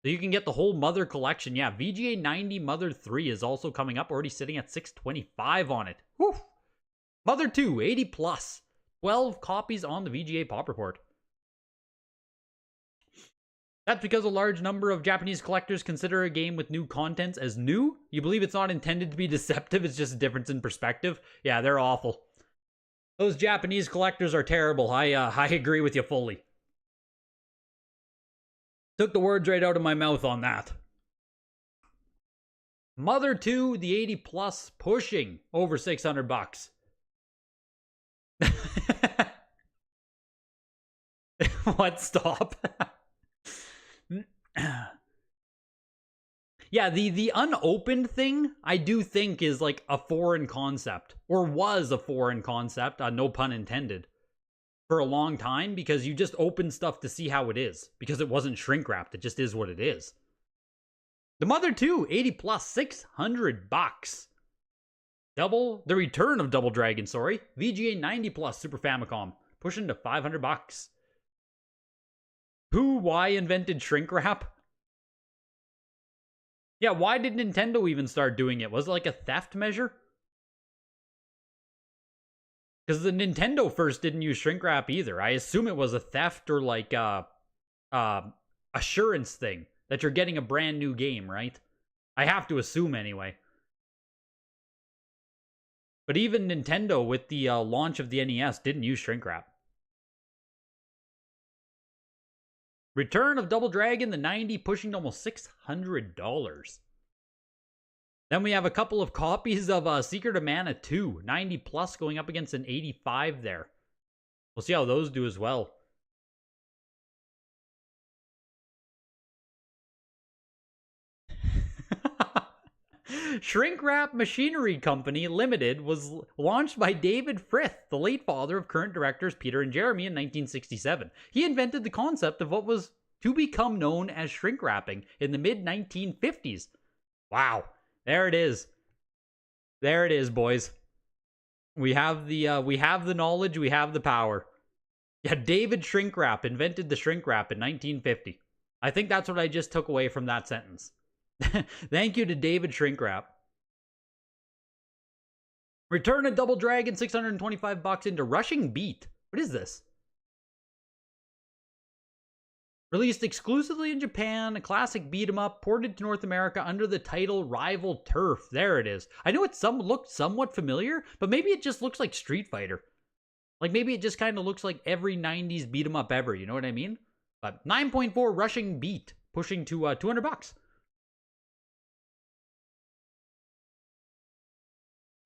So you can get the whole Mother collection. Yeah, VGA 90 Mother 3 is also coming up, already sitting at $625 on it. Whew. Mother 2, 80 plus. 12 copies on the VGA pop report. That's because a large number of Japanese collectors consider a game with new contents as new. You believe it's not intended to be deceptive, it's just a difference in perspective. Yeah, they're awful. Those Japanese collectors are terrible. I agree with you fully. Took the words right out of my mouth on that. Mother 2, the 80 plus, pushing over $600. What? Stop. Yeah, the unopened thing, I do think is like a foreign concept. Or was a foreign concept, no pun intended, for a long time, because you just open stuff to see how it is. Because it wasn't shrink wrapped, it just is what it is. The Mother 2, 80 plus, $600. The return of Double Dragon, sorry. VGA 90 plus Super Famicom, pushing to $500. Why invented shrink wrap? Yeah, why did Nintendo even start doing it? Was it like a theft measure? Because the Nintendo first didn't use shrink wrap either. I assume it was a theft or like assurance thing that you're getting a brand new game, right? I have to assume anyway. But even Nintendo with the launch of the NES didn't use shrink wrap. Return of Double Dragon, the 90, pushing to almost $600. Then we have a couple of copies of Secret of Mana 2, 90 plus, going up against an 85 there. We'll see how those do as well. Shrink Wrap Machinery Company Limited was launched by David Frith, the late father of current directors Peter and Jeremy, in 1967. He invented the concept of what was to become known as shrink wrapping in the mid-1950s. Wow, there it is. There it is, boys. We have the knowledge, we have the power. Yeah, David Shrink Wrap invented the shrink wrap in 1950. I think that's what I just took away from that sentence. Thank you to David Shrink Wrap. Return of Double Dragon, $625 into Rushing Beat. What is this? Released exclusively in Japan, a classic beat-em-up ported to North America under the title Rival Turf. There it is. I know it looked somewhat familiar, but maybe it just looks like Street Fighter. Like maybe it just kind of looks like every 90s beat-em-up ever, you know what I mean? But 9.4 Rushing Beat, pushing to $200.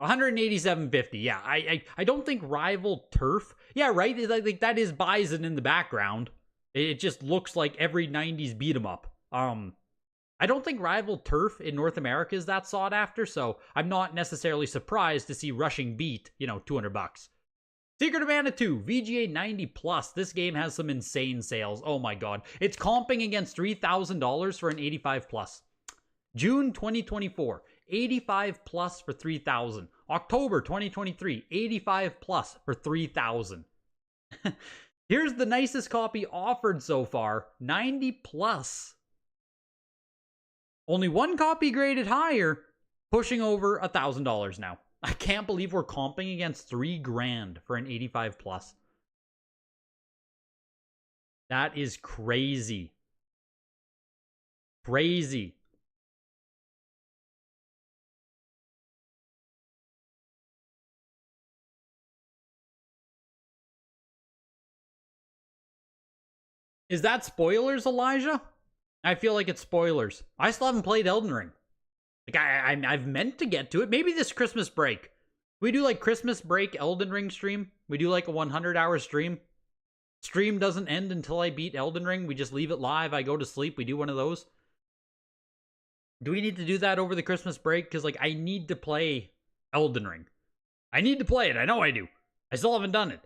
$187.50. Yeah, I don't think Rival Turf. Yeah, right. Like that is Bison in the background. It just looks like every 90s beat 'em up. I don't think Rival Turf in North America is that sought after, so I'm not necessarily surprised to see Rushing Beat, $200. Secret of Mana 2, VGA 90 plus. This game has some insane sales. Oh my god. It's comping against $3,000 for an 85 plus. June 2024, 85 plus for $3,000. October 2023, 85 plus for $3,000. Here's the nicest copy offered so far, 90 plus. Only one copy graded higher, pushing over $1,000 now. I can't believe we're comping against $3,000 for an 85 plus. That is crazy. Crazy. Is that spoilers, Elijah? I feel like it's spoilers. I still haven't played Elden Ring. Like, I've meant to get to it. Maybe this Christmas break. We do like Christmas break Elden Ring stream. We do like a 100-hour stream. Stream doesn't end until I beat Elden Ring. We just leave it live. I go to sleep. We do one of those. Do we need to do that over the Christmas break? Because, like, I need to play Elden Ring. I need to play it. I know I do. I still haven't done it.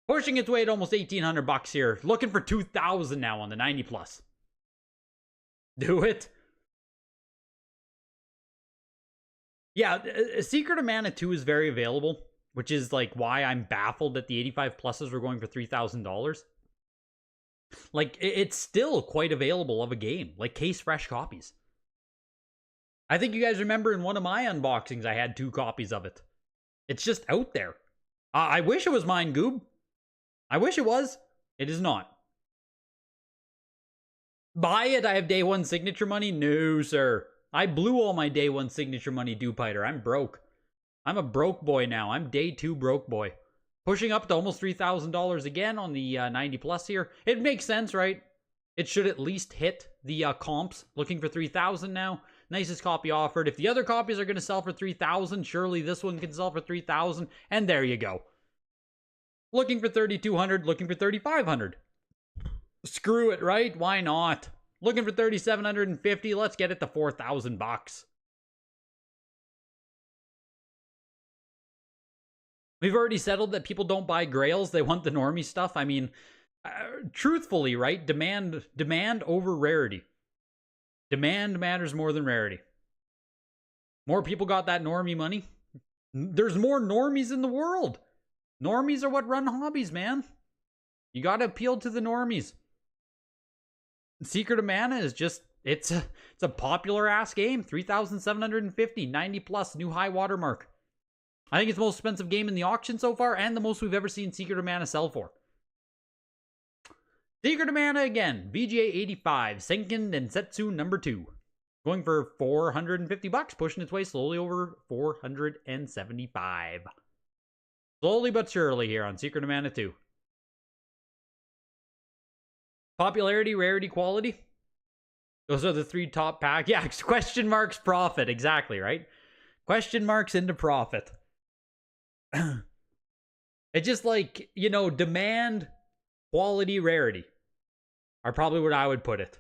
Pushing its way at almost $1,800 here. Looking for 2,000 now on the 90 plus. Do it. Yeah, Secret of Mana 2 is very available, which is like why I'm baffled that the 85 pluses were going for $3,000. Like, it's still quite available of a game. Like, case fresh copies. I think you guys remember in one of my unboxings, I had 2 copies of it. It's just out there. I wish it was mine, Goob. I wish it was. It is not. Buy it. I have day 1 signature money. No, sir. I blew all my day 1 signature money, Dupiter. I'm broke. I'm a broke boy now. I'm day 2 broke boy. Pushing up to almost $3,000 again on the 90 plus here. It makes sense, right? It should at least hit the comps. Looking for 3,000 now. Nicest copy offered. If the other copies are going to sell for 3,000, surely this one can sell for 3,000. And there you go. Looking for 3,200, looking for 3,500. Screw it, right? Why not? Looking for 3,750. Let's get it to $4,000. We've already settled that people don't buy grails. They want the normie stuff. I mean, truthfully, right? Demand over rarity. Demand matters more than rarity. More people got that normie money. There's more normies in the world. Normies are what run hobbies, man. You gotta appeal to the normies. Secret of Mana is just, it's a popular ass game. 3,750, 90 plus, new high watermark. I think it's the most expensive game in the auction so far, and the most we've ever seen Secret of Mana sell for. Secret of Mana again, VGA 85, Senkin Densetsu number 2. Going for $450, pushing its way slowly over 475. Slowly but surely here on Secret of Mana 2. Popularity, rarity, quality. Those are the 3 top pack. Yeah, question marks, profit. Exactly, right? Question marks into profit. It's just like, you know, demand, quality, rarity are probably what I would put it.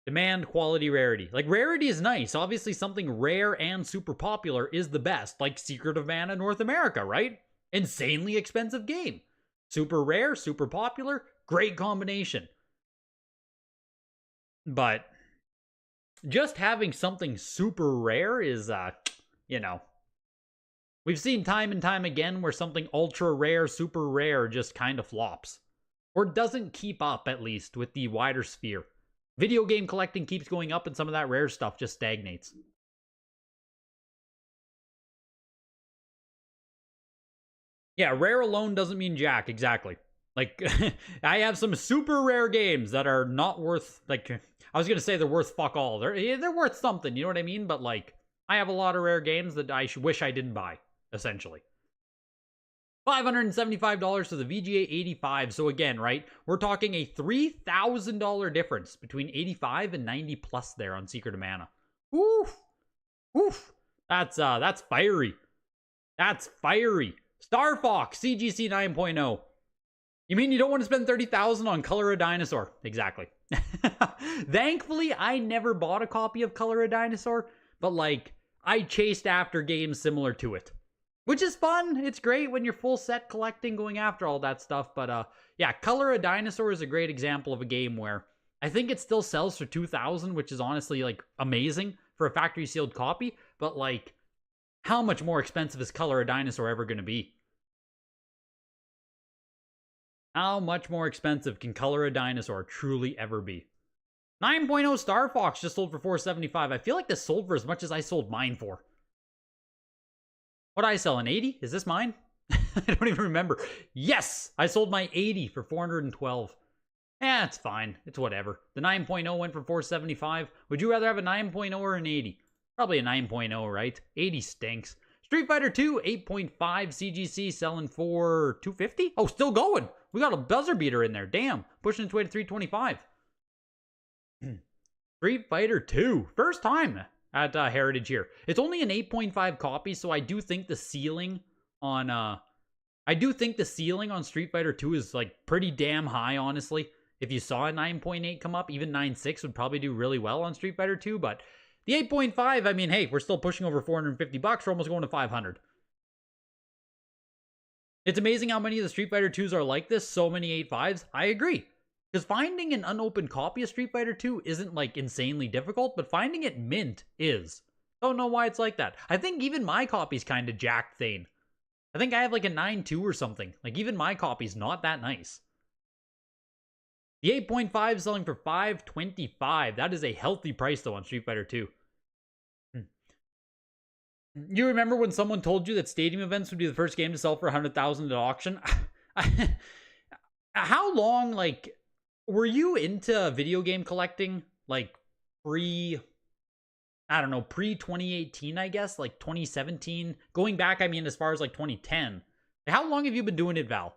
Demand, quality, rarity. Like, rarity is nice. Obviously, something rare and super popular is the best. Like Secret of Mana North America, right? Insanely expensive game. Super rare, super popular. Great combination. But just having something super rare is, you know. We've seen time and time again where something ultra rare, super rare just kind of flops. Or doesn't keep up, at least, with the wider sphere. Video game collecting keeps going up and some of that rare stuff just stagnates. Yeah, rare alone doesn't mean jack, exactly. Like, I have some super rare games that are not worth, like, I was going to say they're worth fuck all. They're worth something, you know what I mean? But, like, I have a lot of rare games that I wish I didn't buy, essentially. $575 to the VGA 85. So again, right, we're talking a $3,000 difference between 85 and 90 plus there on Secret of Mana. Oof. Oof. That's fiery. That's fiery. Star Fox CGC 9.0. You mean you don't want to spend $30,000 on Color a Dinosaur? Exactly. Thankfully, I never bought a copy of Color a Dinosaur, but like I chased after games similar to it. Which is fun. It's great when you're full set collecting, going after all that stuff. But yeah, Color a Dinosaur is a great example of a game where I think it still sells for $2,000, which is honestly like amazing for a factory sealed copy. But like, How much more expensive is Color a Dinosaur ever going to be? How much more expensive can Color a Dinosaur truly ever be? 9.0 Star Fox just sold for $475. I feel like this sold for as much as I sold mine for. What did I sell, an 80? Is this mine? I don't even remember. Yes! I sold my 80 for $412. Eh, it's fine. It's whatever. The 9.0 went for $475. Would you rather have a 9.0 or an 80? Probably a 9.0, right? 80 stinks. Street Fighter 2, 8.5 CGC selling for $250? Oh, still going. We got a buzzer beater in there. Damn. Pushing its way to $325. Street Fighter 2. First time at Heritage here. It's only an 8.5 copy, so I do think the ceiling on Street Fighter 2 is like pretty damn high, honestly. If you saw a 9.8 come up, even 9.6 would probably do really well on Street Fighter 2, but the 8.5, I mean, hey, we're still pushing over $450. We're almost going to 500. It's amazing how many of the Street Fighter 2s are like this. So many 8.5s. I agree. Because finding an unopened copy of Street Fighter 2 isn't like insanely difficult, but finding it mint is. Don't know why it's like that. I think even my copy's kind of jacked thing. I think I have like a 9.2 or something. Like even my copy's not that nice. The 8.5 selling for $525. That is a healthy price though on Street Fighter 2. You remember when someone told you that stadium events would be the first game to sell for $100,000 at auction? How long, like, were you into video game collecting, like, pre-2018, I guess? Like, 2017? Going back, I mean, as far as, like, 2010. How long have you been doing it, Val?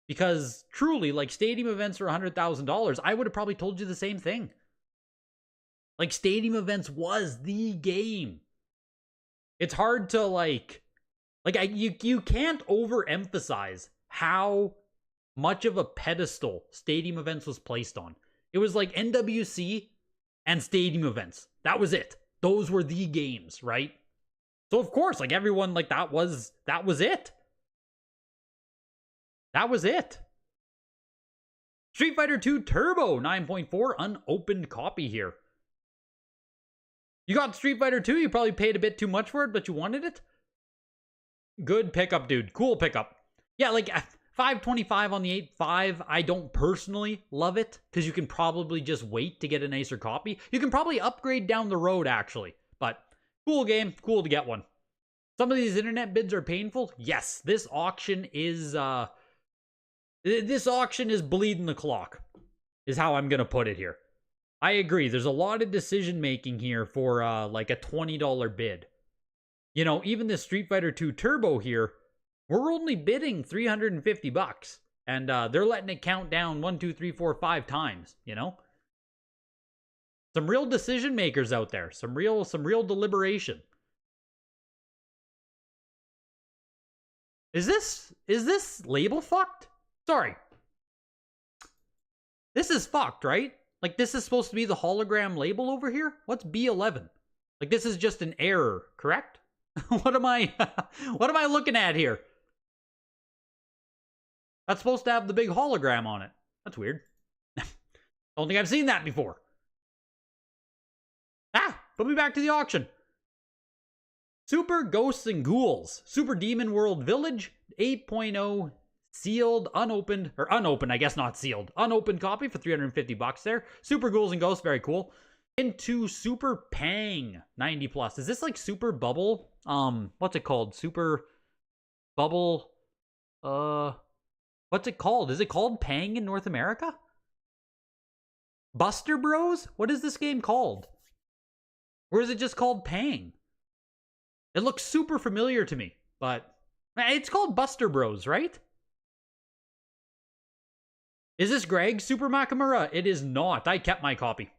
Because, truly, like, stadium events for $100,000, I would have probably told you the same thing. Like, stadium events was the game. It's hard to, you can't overemphasize how much of a pedestal stadium events was placed on. It was like NWC and stadium events. That was it. Those were the games, right? So of course, like everyone, like that was it. That was it. Street Fighter 2 Turbo 9.4 unopened copy here. You got Street Fighter 2, you probably paid a bit too much for it, but you wanted it? Good pickup, dude. Cool pickup. Yeah, like $525 on the 8.5. I don't personally love it because you can probably just wait to get a nicer copy. You can probably upgrade down the road, actually. But cool game. Cool to get one. Some of these internet bids are painful. Yes, this auction is bleeding the clock, is how I'm going to put it here. I agree. There's a lot of decision making here for like a $20 bid. You know, even this Street Fighter 2 Turbo here, we're only bidding $350, and they're letting it count down 1, 2, 3, 4, 5 times. You know, some real decision makers out there, some real deliberation. Is this label fucked? Sorry, this is fucked, right? Like, this is supposed to be the hologram label over here? What's B11? Like, this is just an error, correct? What am I looking at here? That's supposed to have the big hologram on it. That's weird. Don't think I've seen that before. Put me back to the auction. Super Ghosts and Ghouls. Super Demon World Village. 8.0 sealed, unopened, I guess not sealed. Unopened copy for $350 there. Super Ghouls and Ghosts, very cool. Into Super Pang 90 plus. Is this like Super Bubble? What's it called? Super Bubble. What's it called? Is it called Pang in North America? Buster Bros? What is this game called? Or is it just called Pang? It looks super familiar to me, but it's called Buster Bros, right? Is this Greg Super Makamura? It is not. I kept my copy.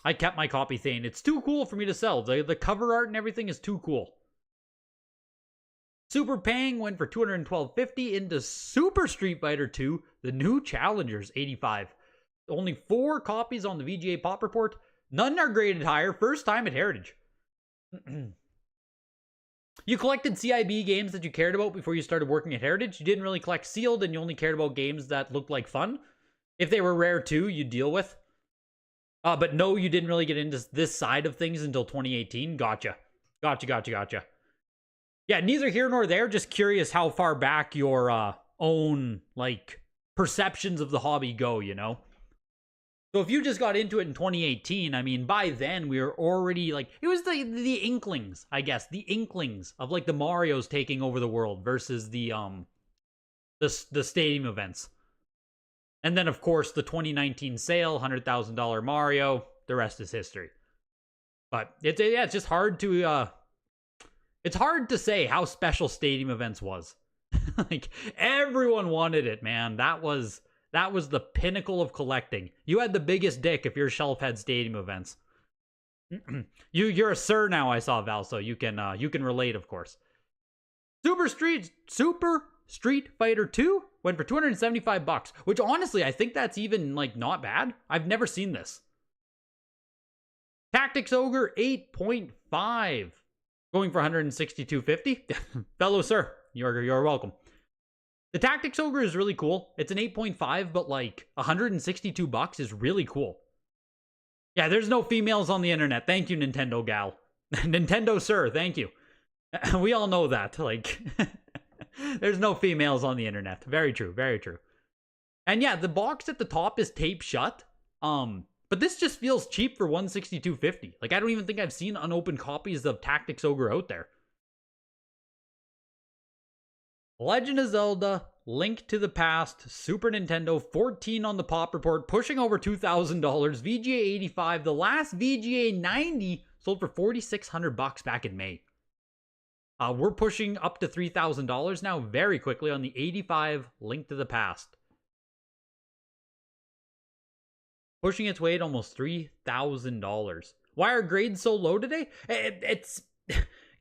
Thane. It's too cool for me to sell. The cover art and everything is too cool. Super Pang went for $212.50 into Super Street Fighter 2, the new Challengers, $85. Only 4 copies on the VGA Pop Report. None are graded higher. First time at Heritage. You collected CIB games that you cared about before you started working at Heritage. You didn't really collect sealed, and you only cared about games that looked like fun. If they were rare too, you'd deal with. But no, you didn't really get into this side of things until 2018. Gotcha. Yeah, neither here nor there. Just curious how far back your own, like, perceptions of the hobby go, you know? So if you just got into it in 2018, I mean, by then we were already, like, it was the inklings, I guess. The inklings of, like, the Marios taking over the world versus the stadium events. And then, of course, the 2019 sale, $100,000 Mario. The rest is history. But it's just hard to it's hard to say how special stadium events was. Like, everyone wanted it, man. That was the pinnacle of collecting. You had the biggest dick if your shelf had stadium events. You're a sir now, I saw, Val, so you can relate, of course. Super Street Fighter 2 went for $275, which honestly, I think that's even, like, not bad. I've never seen this. Tactics Ogre 8.5 going for $162.50. Fellow sir, you're welcome. The Tactics Ogre is really cool. It's an 8.5, but like $162 is really cool. Yeah, there's no females on the internet. Thank you, Nintendo gal. Nintendo sir, thank you. We all know that. Like, there's no females on the internet. Very true, very true. And yeah, the box at the top is taped shut. But this just feels cheap for $162.50. Like, I don't even think I've seen unopened copies of Tactics Ogre out there. Legend of Zelda, Link to the Past, Super Nintendo, 14 on the Pop Report, pushing over $2,000. VGA 85, the last VGA 90 sold for $4,600 back in May. We're pushing up to $3,000 now very quickly on the 85 Link to the Past. Pushing its way at almost $3,000. Why are grades so low today? It's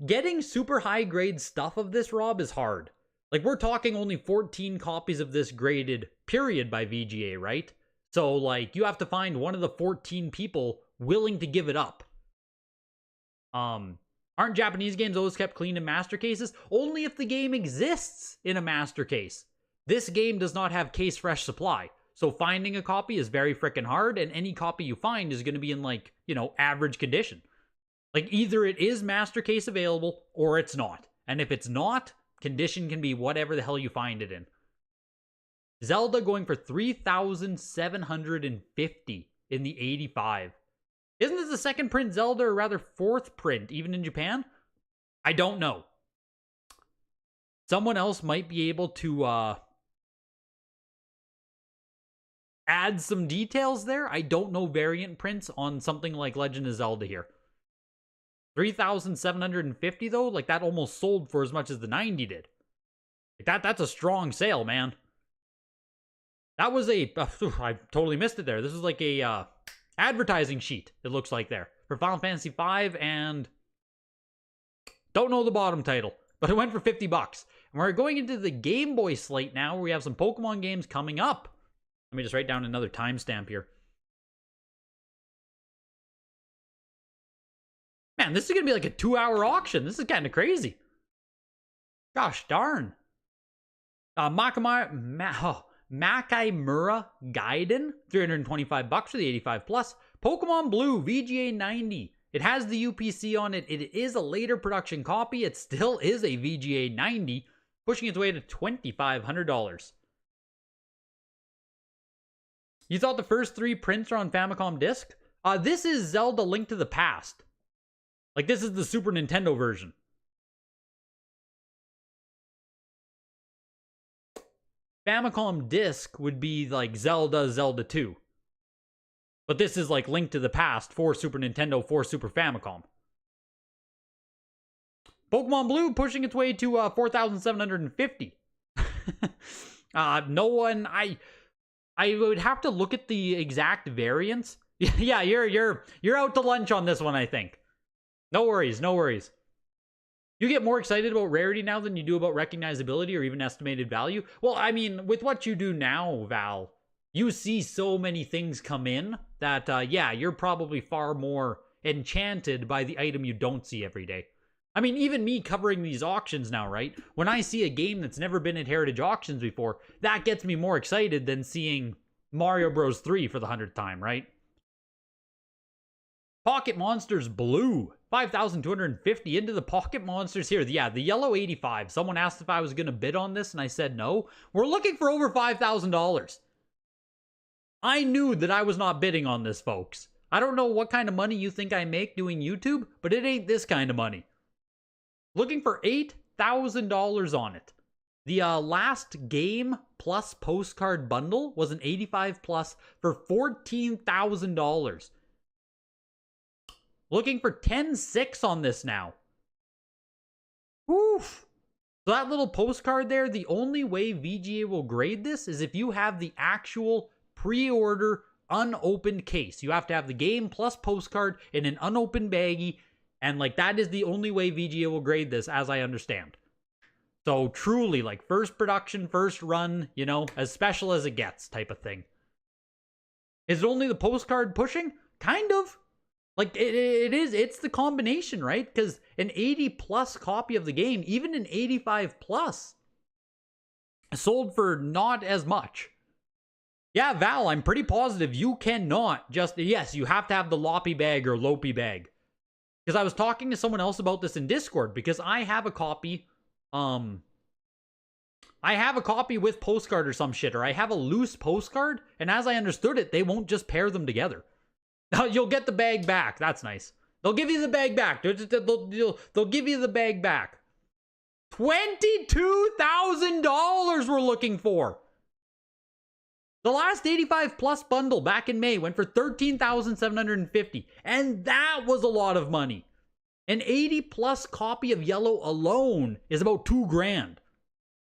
getting super high grade stuff of this, Rob, is hard. Like, we're talking only 14 copies of this graded, period, by VGA, right? So, like, you have to find one of the 14 people willing to give it up. Aren't Japanese games always kept clean in master cases? Only if the game exists in a master case. This game does not have case fresh supply. So finding a copy is very freaking hard, and any copy you find is going to be in, like, you know, average condition. Like, either it is master case available, or it's not. And if it's not, condition can be whatever the hell you find it in. Zelda going for $3,750 in the 85. Isn't this the second print Zelda, or rather fourth print, even in Japan? I don't know. Someone else might be able to, add some details there. I don't know variant prints on something like Legend of Zelda here. $3,750 though, like, that almost sold for as much as the 90 did. Like, that's a strong sale, man. That was I totally missed it there. This is like a advertising sheet, it looks like there, for Final Fantasy V, and don't know the bottom title, but it went for $50. And we're going into the Game Boy slate now, where we have some Pokemon games coming up. Let me just write down another timestamp here. Man, this is going to be like a 2-hour auction. This is kind of crazy. Gosh darn. Makaimura Gaiden, $325 for the 85 plus. Pokemon Blue, VGA 90. It has the UPC on it. It is a later production copy. It still is a VGA 90, pushing its way to $2,500. You thought the first 3 prints are on Famicom disc? This is Zelda Link to the Past. Like, this is the Super Nintendo version. Famicom disc would be like Zelda 2. But this is like Link to the Past for Super Nintendo, for Super Famicom. Pokemon Blue pushing its way to $4,750. No one... I would have to look at the exact variants. Yeah, you're out to lunch on this one, I think. No worries, no worries. You get more excited about rarity now than you do about recognizability or even estimated value? Well, I mean, with what you do now, Val, you see so many things come in that, yeah, you're probably far more enchanted by the item you don't see every day. I mean, even me covering these auctions now, right? When I see a game that's never been at Heritage Auctions before, that gets me more excited than seeing Mario Bros. 3 for the 100th time, right? Pocket Monsters Blue. 5,250 into the Pocket Monsters here. Yeah, the yellow 85. Someone asked if I was going to bid on this, and I said no. We're looking for over $5,000. I knew that I was not bidding on this, folks. I don't know what kind of money you think I make doing YouTube, but it ain't this kind of money. Looking for $8,000 on it. The last game plus postcard bundle was an 85 plus for $14,000. Looking for 10.6 on this now. Oof. So that little postcard there, the only way VGA will grade this is if you have the actual pre-order unopened case. You have to have the game plus postcard in an unopened baggie, and like that is the only way VGA will grade this, as I understand. So truly, like first production, first run, you know, as special as it gets type of thing. Is it only the postcard pushing? Kind of. Like, it is, it's the combination, right? Because an 80 plus copy of the game, even an 85 plus, sold for not as much. Yeah, Val, I'm pretty positive you cannot just, yes, you have to have the loppy bag or lopey bag. Because I was talking to someone else about this in Discord, because I have a copy, I have a copy with postcard or some shit, or I have a loose postcard, and as I understood it, they won't just pair them together. You'll get the bag back. That's nice. They'll give you the bag back. They'll give you the bag back. $22,000 we're looking for. The last 85 plus bundle back in May went for $13,750. And that was a lot of money. An 80 plus copy of yellow alone is about $2,000.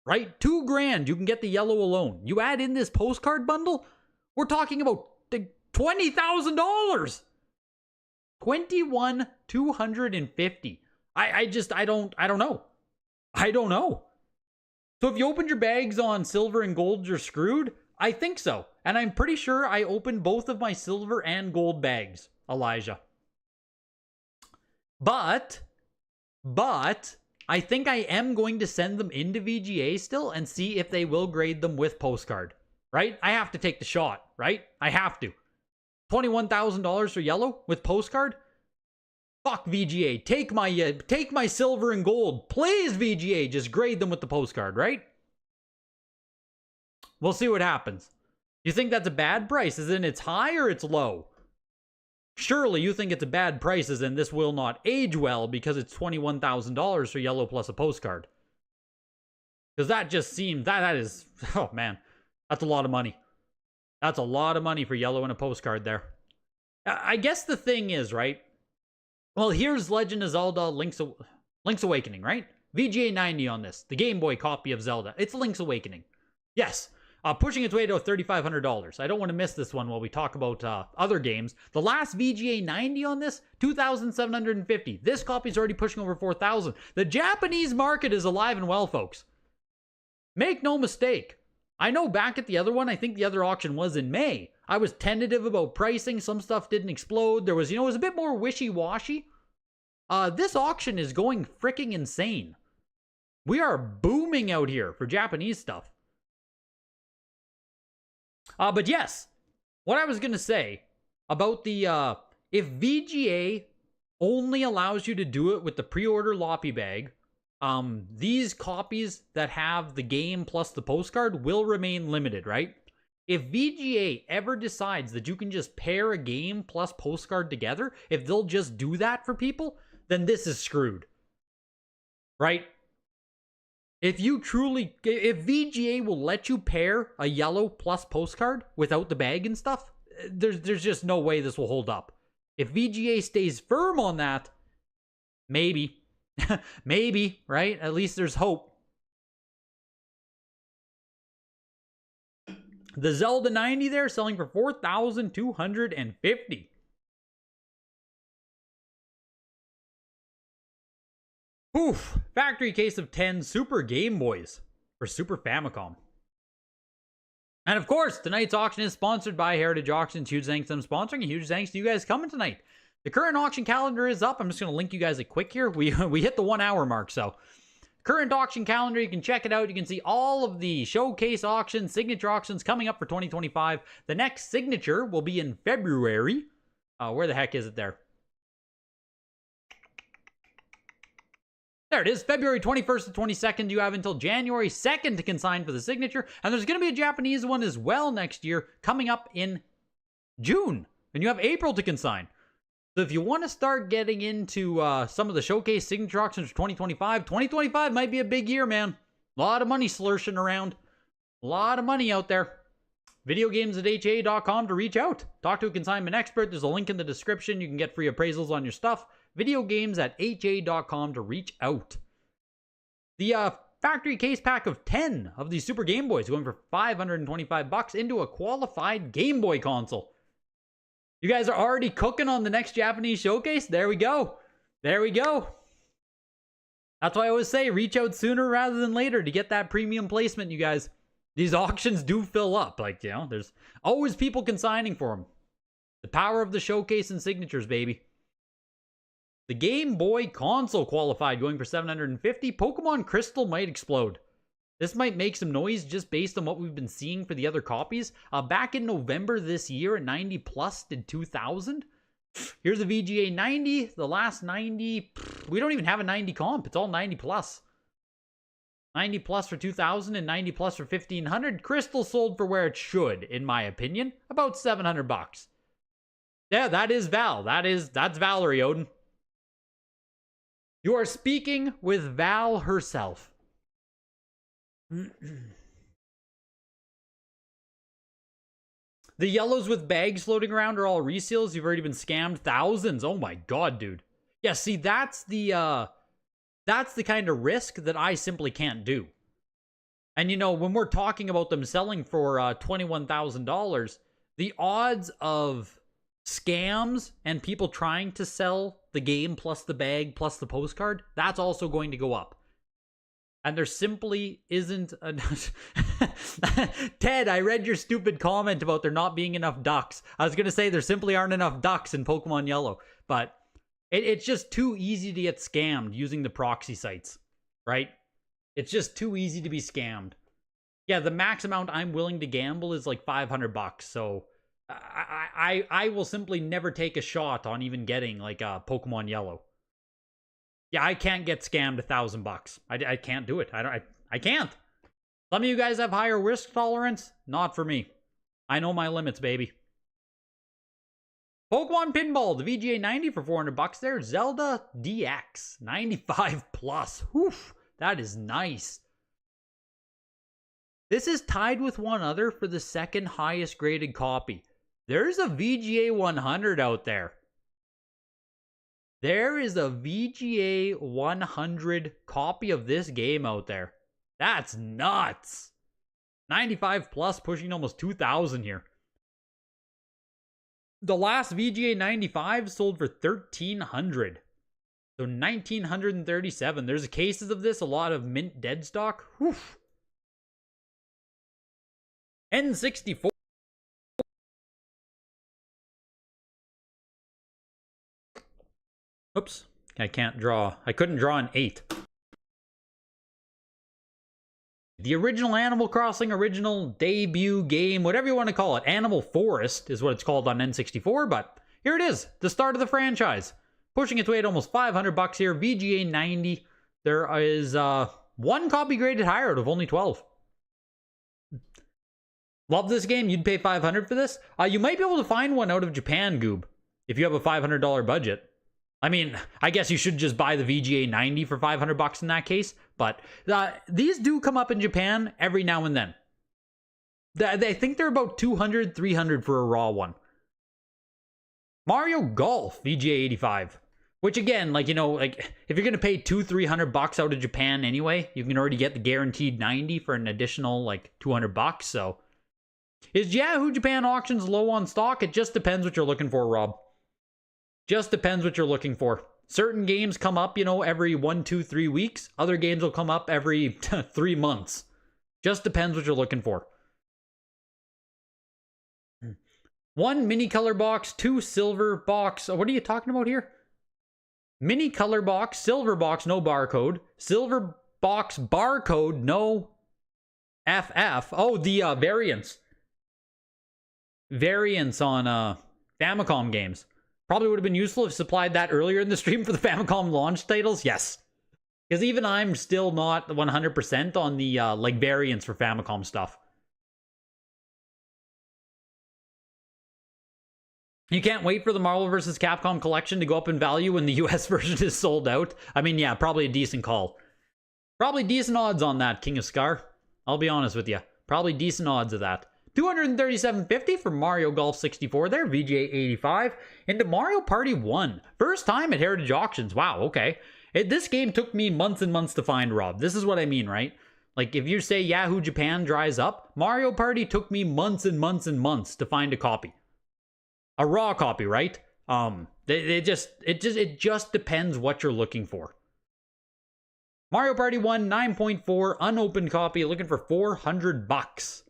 Right? $2,000 you can get the yellow alone. You add in this postcard bundle, we're talking about $20,000. $21,250. I don't know. I don't know. So if you opened your bags on silver and gold, you're screwed? I think so. And I'm pretty sure I opened both of my silver and gold bags, Elijah. But I think I am going to send them into VGA still and see if they will grade them with postcard. Right? I have to take the shot, right? I have to. $21,000 for yellow with postcard? Fuck VGA. Take my silver and gold. Please, VGA, just grade them with the postcard, right? We'll see what happens. You think that's a bad price? As in it's high or it's low? Surely you think it's a bad price as in this will not age well because it's $21,000 for yellow plus a postcard. Because that just seems, that is, oh man, that's a lot of money. That's a lot of money for yellow and a postcard there. I guess the thing is, right? Well, here's Legend of Zelda Link's Awakening, right? VGA 90 on this. The Game Boy copy of Zelda. It's Link's Awakening. Yes. Pushing its way to $3,500. I don't want to miss this one while we talk about other games. The last VGA 90 on this, $2,750. This copy's already pushing over $4,000. The Japanese market is alive and well, folks. Make no mistake. I know back at the other one, I think the other auction was in May. I was tentative about pricing. Some stuff didn't explode. There was, it was a bit more wishy-washy. This auction is going freaking insane. We are booming out here for Japanese stuff. But yes, what I was going to say about the, if VGA only allows you to do it with the pre-order loppy bag, these copies that have the game plus the postcard will remain limited, right? If VGA ever decides that you can just pair a game plus postcard together, if they'll just do that for people, then this is screwed. Right? If VGA will let you pair a yellow plus postcard without the bag and stuff, there's just no way this will hold up. If VGA stays firm on that, maybe. Maybe, right? At least there's hope. The Zelda 90 there selling for $4,250. Oof. Factory case of 10 Super Game Boys for Super Famicom. And of course, tonight's auction is sponsored by Heritage Auctions. Huge thanks to them sponsoring. A huge thanks to you guys coming tonight. The current auction calendar is up. I'm just going to link you guys a quick here. We hit the 1 hour mark, so current auction calendar, you can check it out. You can see all of the showcase auctions, signature auctions coming up for 2025. The next signature will be in February. Where the heck is it there? There it is, February 21st to 22nd. You have until January 2nd to consign for the signature. And there's going to be a Japanese one as well next year coming up in June. And you have April to consign. So if you want to start getting into some of the showcase signature auctions for 2025 might be a big year, man. A lot of money slurshing around. A lot of money out there. Videogames@ha.com to reach out. Talk to a consignment expert. There's a link in the description. You can get free appraisals on your stuff. Videogames@ha.com to reach out. The factory case pack of 10 of these Super Game Boys going for $525 into a qualified Game Boy console. You guys are already cooking on the next Japanese showcase? There we go. There we go. That's why I always say reach out sooner rather than later to get that premium placement, you guys. These auctions do fill up. Like, you know, there's always people consigning for them. The power of the showcase and signatures, baby. The Game Boy console qualified going for $750. Pokemon Crystal might explode. This might make some noise just based on what we've been seeing for the other copies. Back in November this year, a 90 plus did 2,000. Here's a VGA 90. The last 90, we don't even have a 90 comp. It's all 90 plus. 90 plus for 2,000 and 90 plus for 1,500. Crystal sold for where it should, in my opinion. About $700. Yeah, that is Val. That's Valerie, Odin. You are speaking with Val herself. The yellows with bags floating around are all reseals. You've already been scammed thousands. Oh my god, dude. Yeah, see, that's the kind of risk that I simply can't do. And you know, when we're talking about them selling for $21,000, the odds of scams and people trying to sell the game plus the bag plus the postcard, that's also going to go up. And there simply isn't enough. Ted, I read your stupid comment about there not being enough ducks. I was going to say there simply aren't enough ducks in Pokemon Yellow. But it's just too easy to get scammed using the proxy sites, right? It's just too easy to be scammed. Yeah, the max amount I'm willing to gamble is like $500. So I will simply never take a shot on even getting like a Pokemon Yellow. Yeah, I can't get scammed $1,000. I can't do it. I can't. Some of you guys have higher risk tolerance. Not for me. I know my limits, baby. Pokemon Pinball, the VGA 90 for $400 there. Zelda DX, 95 plus. Oof, that is nice. This is tied with one other for the second highest graded copy. There's a VGA 100 out there. There is a VGA 100 copy of this game out there. That's nuts. 95 plus, pushing almost 2,000 here. The last VGA 95 sold for 1,300. So 1,937. There's cases of this, a lot of mint dead stock. Whew. N64. Oops, I can't draw. I couldn't draw an 8. The original Animal Crossing, original debut game, whatever you want to call it. Animal Forest is what it's called on N64, but here it is, the start of the franchise. Pushing its way at almost $500 here, VGA 90. There is one copy graded higher out of only 12. Love this game, you'd pay $500 for this? You might be able to find one out of Japan, Goob, if you have a $500 budget. I mean, I guess you should just buy the VGA 90 for $500 in that case, but these do come up in Japan every now and then. I think they're about $200, $300 for a raw one. Mario Golf VGA 85, which again, like, you know, like if you're gonna pay $200-$300 out of Japan anyway, you can already get the guaranteed 90 for an additional like $200. So, is Yahoo Japan auctions low on stock? It just depends what you're looking for, Rob. Just depends what you're looking for. Certain games come up, you know, every 1, 2, 3 weeks. Other games will come up every 3 months. Just depends what you're looking for. 1 mini color box, 2 silver box. What are you talking about here? Mini color box, silver box, no barcode. Silver box, barcode, no FF. Oh, the variants. Variants on Famicom games. Probably would have been useful if supplied that earlier in the stream for the Famicom launch titles. Yes. Because even I'm still not 100% on the like variants for Famicom stuff. You can't wait for the Marvel vs. Capcom collection to go up in value when the US version is sold out. I mean, yeah, probably a decent call. Probably decent odds on that, King of Scar. I'll be honest with you. Probably decent odds of that. $237.50 for Mario Golf 64 there, VGA 85. Into Mario Party 1. First time at Heritage Auctions. Wow, okay. This game took me months and months to find, Rob. This is what I mean, right? Like, if you say Yahoo Japan dries up, Mario Party took me months and months and months to find a copy. A raw copy, right? It just depends what you're looking for. Mario Party 1, 9.4, unopened copy, looking for $400.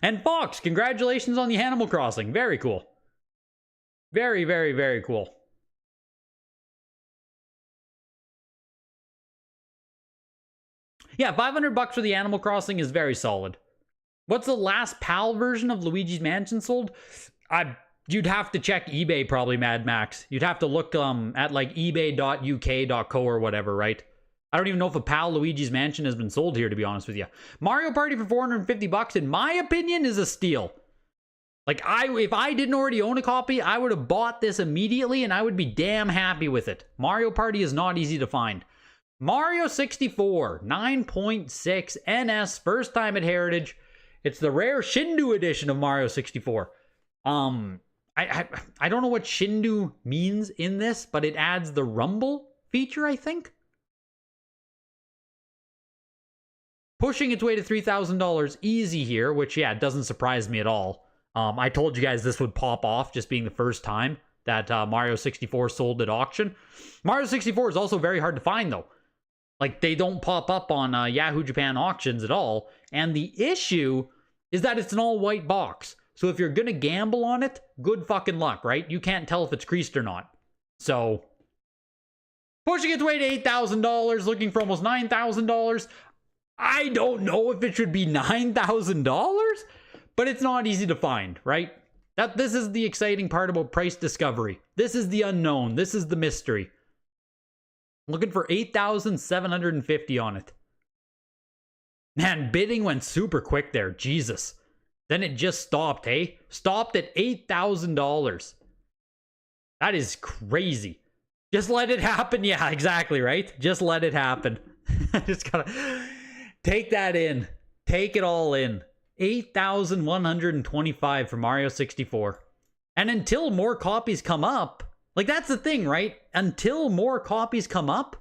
And Fox, congratulations on the Animal Crossing. Very cool. Very, very, very cool. Yeah, $500 for the Animal Crossing is very solid. What's the last PAL version of Luigi's Mansion sold? You'd have to check eBay, probably, Mad Max. You'd have to look at like ebay.uk.co or whatever, right? I don't even know if a PAL Luigi's Mansion has been sold here, to be honest with you. Mario Party for $450, in my opinion, is a steal. Like, if I didn't already own a copy, I would have bought this immediately, and I would be damn happy with it. Mario Party is not easy to find. Mario 64, 9.6 NS, first time at Heritage. It's the rare Shindu edition of Mario 64. I don't know what Shindu means in this, but it adds the rumble feature, I think. Pushing its way to $3,000 easy here, which, yeah, doesn't surprise me at all. I told you guys this would pop off just being the first time that Mario 64 sold at auction. Mario 64 is also very hard to find, though. Like, they don't pop up on Yahoo Japan auctions at all. And the issue is that it's an all-white box. So if you're going to gamble on it, good fucking luck, right? You can't tell if it's creased or not. So, pushing its way to $8,000, looking for almost $9,000. I don't know if it should be $9,000, but it's not easy to find, right? This is the exciting part about price discovery. This is the unknown. This is the mystery. Looking for $8,750 on it. Man, bidding went super quick there. Jesus. Then it just stopped, hey? Stopped at $8,000. That is crazy. Just let it happen. Yeah, exactly, right? Just let it happen. Just gotta take that in. Take it all in. $8,125 for Mario 64. And until more copies come up, like, that's the thing, right? Until more copies come up,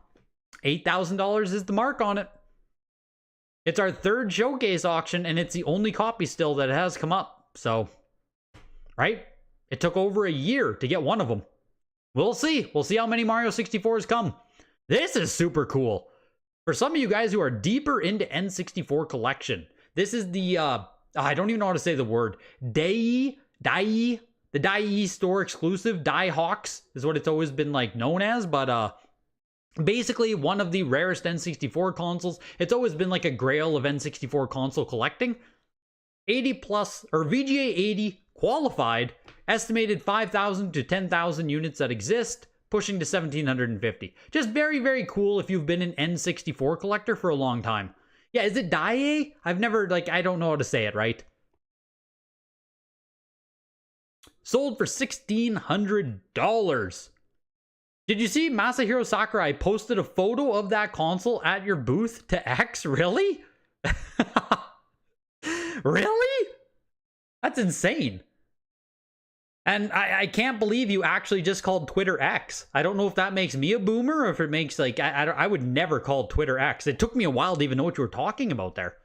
$8,000 is the mark on it. It's our third showcase auction, and it's the only copy still that has come up. So, right? It took over a year to get one of them. We'll see. We'll see how many Mario 64s come. This is super cool. For some of you guys who are deeper into N64 collection, this is the, I don't even know how to say the word. The Dai store exclusive. Dai Hawks is what it's always been like known as, but basically one of the rarest N64 consoles. It's always been like a grail of N64 console collecting. 80 plus, or VGA 80 qualified, estimated 5,000 to 10,000 units that exist, pushing to 1,750. Just very, very cool if you've been an N64 collector for a long time. Yeah, is it Dai? I've never, like, I don't know how to say it, right? Sold for $1,600. Did you see Masahiro Sakurai posted a photo of that console at your booth to X? Really? Really? That's insane. And I can't believe you actually just called Twitter X. I don't know if that makes me a boomer or if it makes, like, I would never call Twitter X. It took me a while to even know what you were talking about there.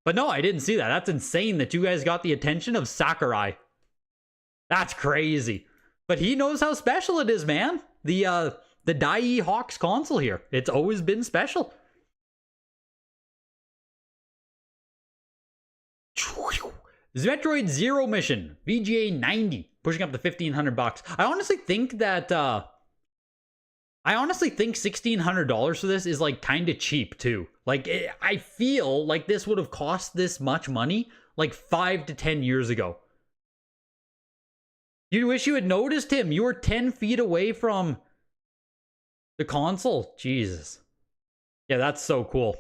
But no, I didn't see that. That's insane that you guys got the attention of Sakurai. That's crazy. But he knows how special it is, man. The Dai Hawks console here. It's always been special. Metroid Zero Mission, VGA 90, pushing up to $1,500. I honestly think $1,600 for this is like kind of cheap too. Like, I feel like this would have cost this much money like 5 to 10 years ago. You wish you had noticed him. You were 10 feet away from The console? Jesus. Yeah, that's so cool.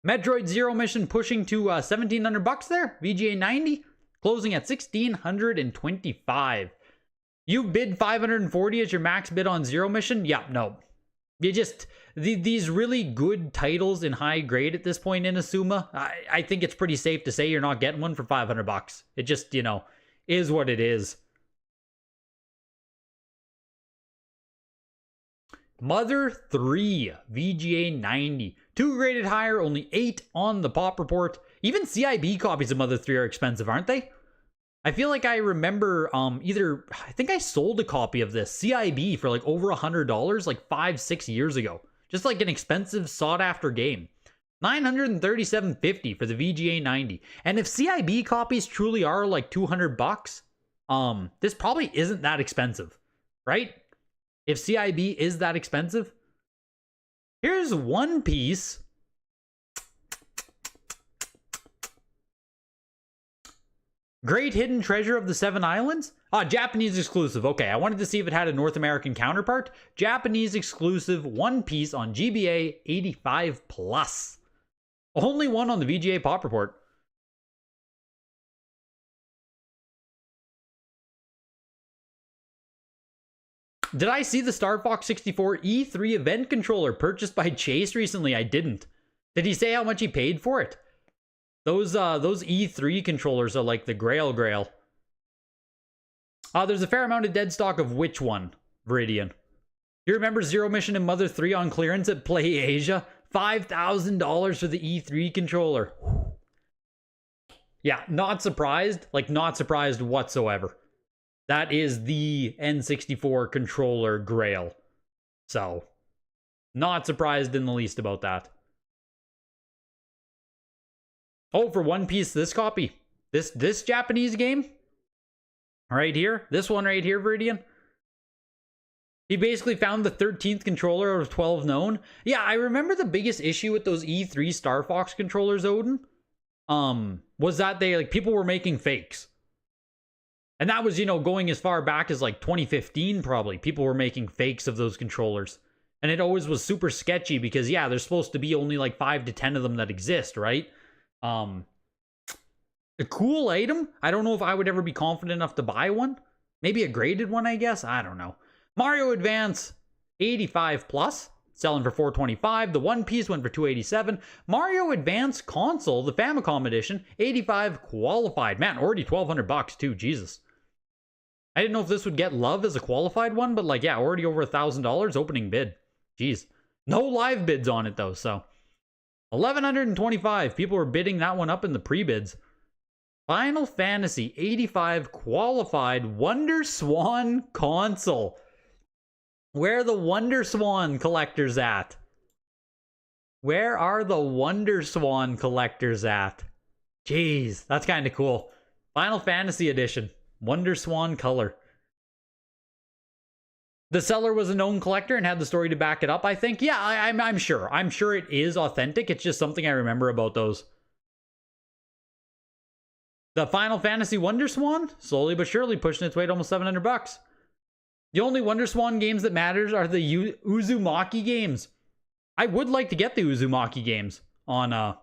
Metroid Zero Mission pushing to $1,700 there. VGA 90 closing at $1,625. You bid 540 as your max bid on Zero Mission? Yeah, no. You just these really good titles in high grade at this point in Asuma. I think it's pretty safe to say you're not getting one for $500. It just, you know, is what it is. Mother 3 VGA 90. 2 graded higher, only 8 on the pop report. Even CIB copies of Mother 3 are expensive, aren't they? I feel like I remember I think I sold a copy of this CIB for like over $100 like 5-6 years ago. Just like an expensive sought after game. $937.50 for the VGA 90. And if CIB copies truly are like $200, this probably isn't that expensive, right? If CIB is that expensive. Here's One Piece. Great Hidden Treasure of the Seven Islands? Japanese exclusive. Okay, I wanted to see if it had a North American counterpart. Japanese exclusive One Piece on GBA 85+. Only one on the VGA Pop Report. Did I see the Star Fox 64 E3 event controller purchased by Chase recently? I didn't. Did he say how much he paid for it? Those E3 controllers are like the grail. There's a fair amount of dead stock of which one, Viridian? You remember Zero Mission and Mother 3 on clearance at Play Asia? $5,000 for the E3 controller. Yeah, not surprised. Like, not surprised whatsoever. That is the N64 controller grail. So, not surprised in the least about that. Oh, for One Piece, this copy. This Japanese game? Right here. This one right here, Viridian. He basically found the 13th controller out of 12 known. Yeah, I remember the biggest issue with those E3 Star Fox controllers, Odin. Was that people were making fakes. And that was, you know, going as far back as like 2015 probably. People were making fakes of those controllers. And it always was super sketchy because, yeah, there's supposed to be only like 5 to 10 of them that exist, right? A cool item. I don't know if I would ever be confident enough to buy one. Maybe a graded one, I guess. I don't know. Mario Advance 85+, selling for $425. The One Piece went for $287. Mario Advance console, the Famicom edition, 85 qualified. Man, already $1,200 too. Jesus. I didn't know if this would get love as a qualified one, but like, yeah, already over $1,000 opening bid. Jeez. No live bids on it though, so $1,125. People were bidding that one up in the pre-bids. Final Fantasy 85 qualified Wonder Swan console. Where are the Wonder Swan collectors at? Where are the Wonder Swan collectors at? Jeez, that's kind of cool. Final Fantasy edition. Wonder Swan color. The seller was a known collector and had the story to back it up, I think. Yeah, I'm sure. I'm sure it is authentic. It's just something I remember about those. The Final Fantasy Wonder Swan, slowly but surely pushing its way to almost $700. The only Wonder Swan games that matters are the Uzumaki games. I would like to get the Uzumaki games on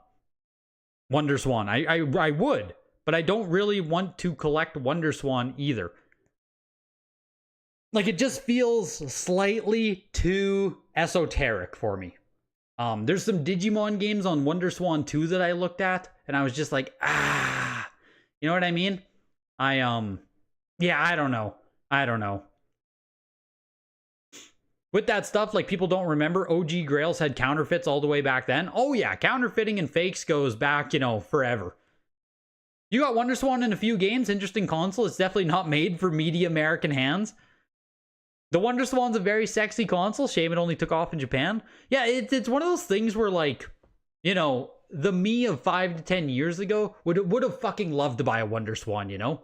Wonder Swan. I would, but I don't really want to collect Wonder Swan either. Like, it just feels slightly too esoteric for me. There's some Digimon games on Wonder Swan 2 that I looked at, and I was just like, you know what I mean? Yeah, I don't know. With that stuff, like, people don't remember OG Grails had counterfeits all the way back then. Oh yeah, counterfeiting and fakes goes back, you know, forever. You got Wonder Swan in a few games. Interesting console. It's definitely not made for meaty American hands. The Wonder Swan's a very sexy console. Shame it only took off in Japan. Yeah, it's one of those things where, like, you know, the me of 5 to 10 years ago would have fucking loved to buy a Wonder Swan, you know?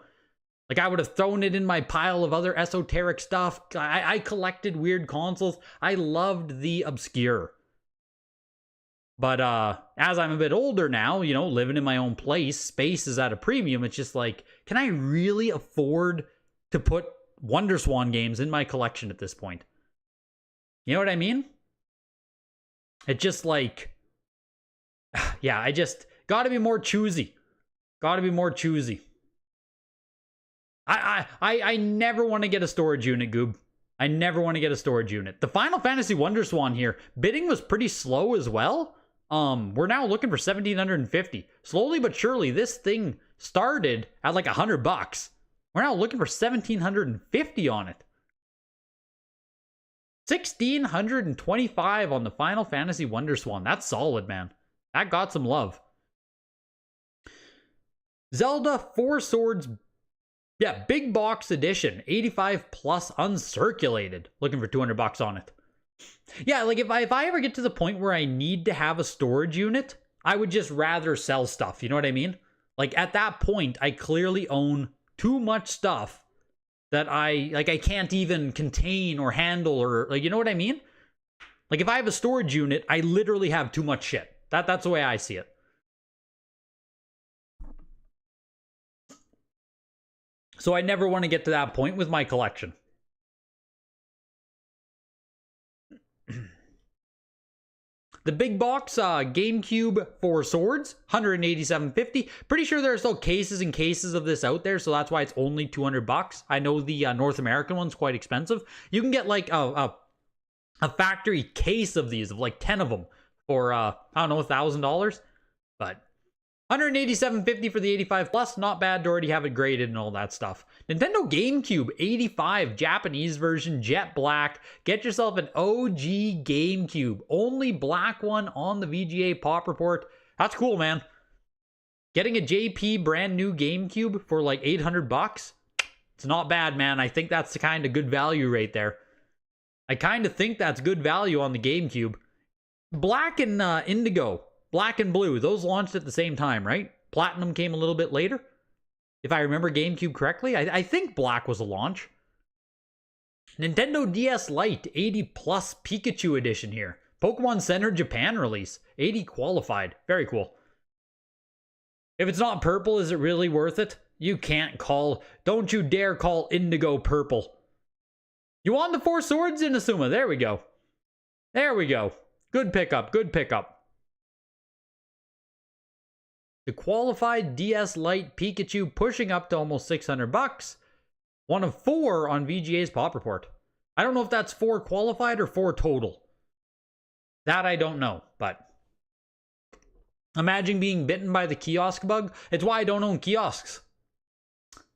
Like, I would have thrown it in my pile of other esoteric stuff. I collected weird consoles. I loved the obscure. But as I'm a bit older now, you know, living in my own place, space is at a premium. It's just like, can I really afford to put WonderSwan games in my collection at this point. You know what I mean? It just like, yeah, I just gotta be more choosy. Gotta be more choosy. I never want to get a storage unit, Goob. I never want to get a storage unit. The Final Fantasy WonderSwan here, bidding was pretty slow as well. We're now looking for 1,750. Slowly but surely, this thing started at like $100. We're now looking for 1,750 on it. 1,625 on the Final Fantasy WonderSwan. That's solid, man. That got some love. Zelda Four Swords, yeah, big box edition, 85 plus uncirculated. Looking for $200 on it. Yeah, like if I ever get to the point where I need to have a storage unit, I would just rather sell stuff. You know what I mean? Like at that point, I clearly own too much stuff that I can't even contain or handle, or like, you know what I mean? Like if I have a storage unit, I literally have too much shit. That's the way I see it. So I never want to get to that point with my collection. The big box GameCube Four Swords, $187.50. Pretty sure there are still cases and cases of this out there, so that's why it's only $200. I know the North American one's quite expensive. You can get like a factory case of these, of like 10 of them, for I don't know, $1,000. But $187.50 for the 85 plus, not bad to already have it graded and all that stuff. Nintendo GameCube 85 Japanese version, jet black. Get yourself an OG GameCube, only black one on the VGA Pop Report. That's cool, man. Getting a JP brand new GameCube for like $800, it's not bad, man. I think that's the kind of good value right there. I kind of think that's good value on the GameCube. Black and indigo. Black and blue, those launched at the same time, right? Platinum came a little bit later. If I remember GameCube correctly, I think black was a launch. Nintendo DS Lite 80 Plus Pikachu Edition here. Pokemon Center Japan release. 80 qualified. Very cool. If it's not purple, is it really worth it? You can't call... Don't you dare call indigo purple. You want the Four Swords, Inazuma? There we go. There we go. Good pickup. Good pickup. The qualified DS Lite Pikachu pushing up to almost $600. One of 4 on VGA's Pop Report. I don't know if that's 4 qualified or 4 total. That I don't know, but... Imagine being bitten by the kiosk bug. It's why I don't own kiosks.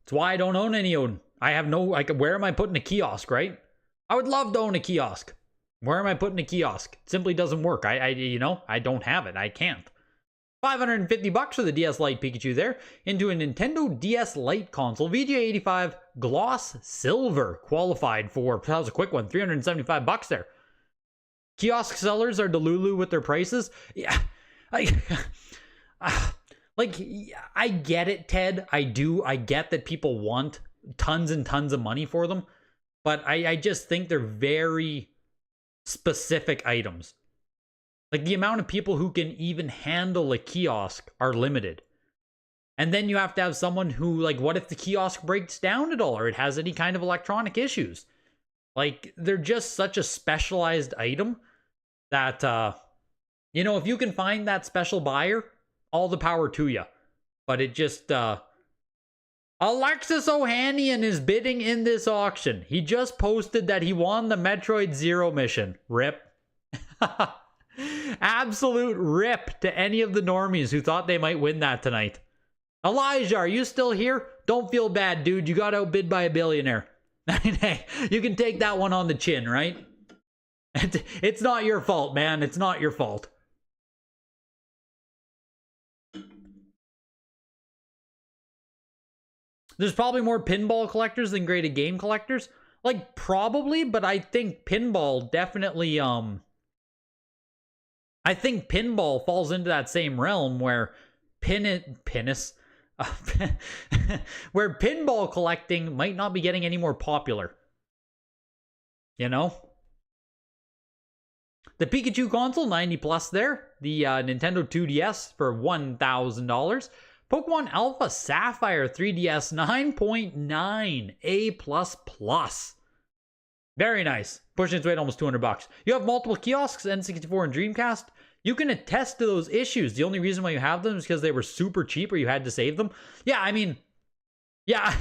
It's why I don't own any own. I have no... Like, where am I putting a kiosk, right? I would love to own a kiosk. Where am I putting a kiosk? It simply doesn't work. You know, I don't have it. I can't. $550 for the DS Lite Pikachu there, into a Nintendo DS Lite console, VGA 85 Gloss Silver, qualified for, that was a quick one, $375 there. Kiosk sellers are Delulu with their prices. Yeah, like, I get it, Ted, I do, I get that people want tons and tons of money for them, but I just think they're very specific items. Like, the amount of people who can even handle a kiosk are limited. And then you have to have someone who, like, what if the kiosk breaks down at all or it has any kind of electronic issues? Like, they're just such a specialized item that, you know, if you can find that special buyer, all the power to you. But it just, Alexis Ohanian is bidding in this auction. He just posted that he won the Metroid Zero mission. RIP. Absolute rip to any of the normies who thought they might win that tonight. Elijah, are you still here? Don't feel bad, dude. You got outbid by a billionaire. Hey, you can take that one on the chin, right? It's not your fault, man. It's not your fault. There's probably more pinball collectors than graded game collectors. Like, probably, but I think pinball definitely, I think pinball falls into that same realm where where pinball collecting might not be getting any more popular. You know? The Pikachu console, 90 plus there. The Nintendo 2DS for $1,000. Pokemon Alpha Sapphire 3DS 9.9 A++. Very nice. Pushing its weight almost $200. You have multiple kiosks, N64 and Dreamcast. You can attest to those issues. The only reason why you have them is because they were super cheap or you had to save them. Yeah, I mean, yeah,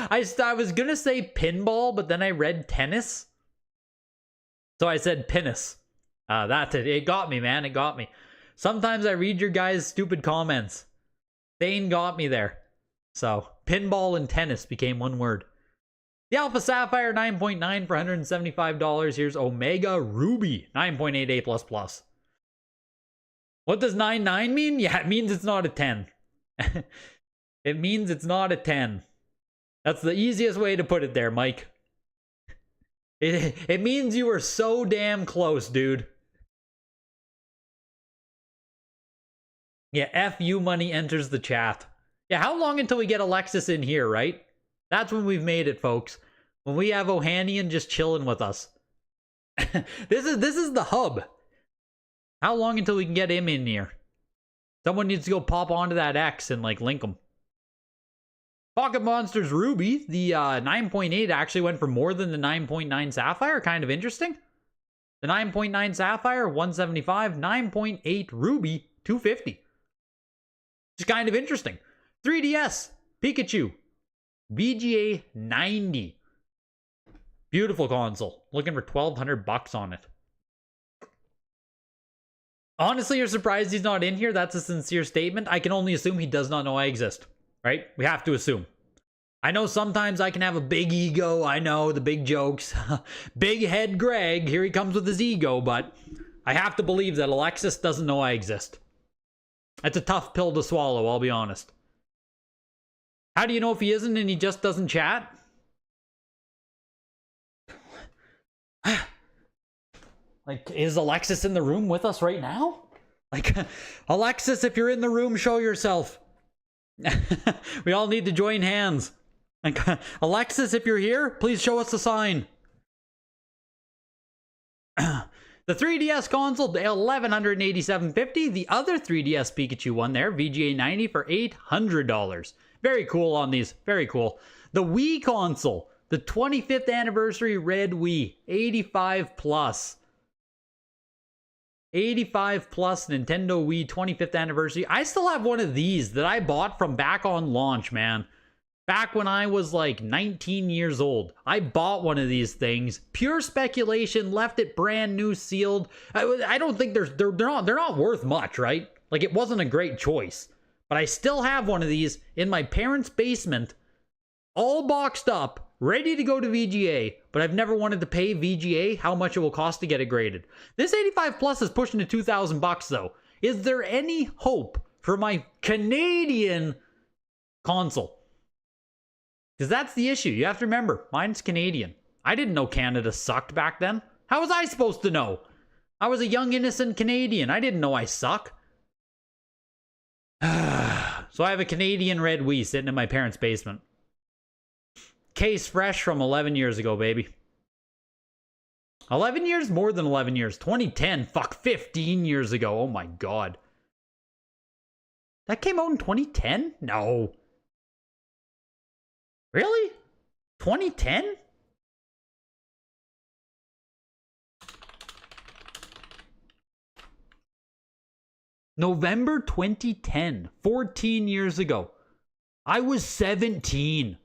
I was going to say pinball, but then I read tennis. So I said pinnis. That's it. It got me, man. It got me. Sometimes I read your guys' stupid comments. Thane got me there. So pinball and tennis became one word. The Alpha Sapphire 9.9 for $175. Here's Omega Ruby 9.8 A++. What does 9.9 mean? Yeah, it means it's not a 10. It means it's not a 10. That's the easiest way to put it there, Mike. It means you were so damn close, dude. Yeah, FU money enters the chat. Yeah, how long until we get Alexis in here, right? That's when we've made it, folks. When we have Ohanian just chilling with us. This is the hub. How long until we can get him in here? Someone needs to go pop onto that X and like link him. Pocket Monsters Ruby, the 9.8 actually went for more than the 9.9 Sapphire. Kind of interesting. The 9.9 Sapphire, 175. 9.8 Ruby, 250. Just kind of interesting. 3DS, Pikachu, VGA 90. Beautiful console. Looking for $1,200 on it. Honestly, you're surprised he's not in here? That's a sincere statement. I can only assume he does not know I exist. Right? We have to assume. I know sometimes I can have a big ego. I know, the big jokes. Big head Greg. Here he comes with his ego. But I have to believe that Alexis doesn't know I exist. It's a tough pill to swallow, I'll be honest. How do you know if he isn't and he just doesn't chat? Like, is Alexis in the room with us right now? Like, Alexis, if you're in the room, show yourself. We all need to join hands. Like, Alexis, if you're here, please show us a sign. The 3DS console, $1,187.50. The other 3DS Pikachu one there, VGA 90 for $800. Very cool on these. Very cool. The Wii console, the 25th anniversary Red Wii, 85 plus. 85 plus Nintendo Wii 25th anniversary. I still have one of these that I bought from back on launch, man. Back when I was like 19 years old. I bought one of these things. Pure speculation, left it brand new, sealed. I don't think they're not worth much, right? Like, it wasn't a great choice. But I still have one of these in my parents' basement, all boxed up, ready to go to VGA, but I've never wanted to pay VGA how much it will cost to get it graded. This 85 plus is pushing to $2,000 though. Is there any hope for my Canadian console? Because that's the issue. You have to remember, mine's Canadian. I didn't know Canada sucked back then. How was I supposed to know? I was a young, innocent Canadian. I didn't know I suck. So I have a Canadian Red Wii sitting in my parents' basement. Case fresh from 11 years ago, baby. 11 years? More than 11 years. 2010. Fuck, 15 years ago. Oh my god. That came out in 2010? No. Really? 2010? November 2010. 14 years ago. I was 17.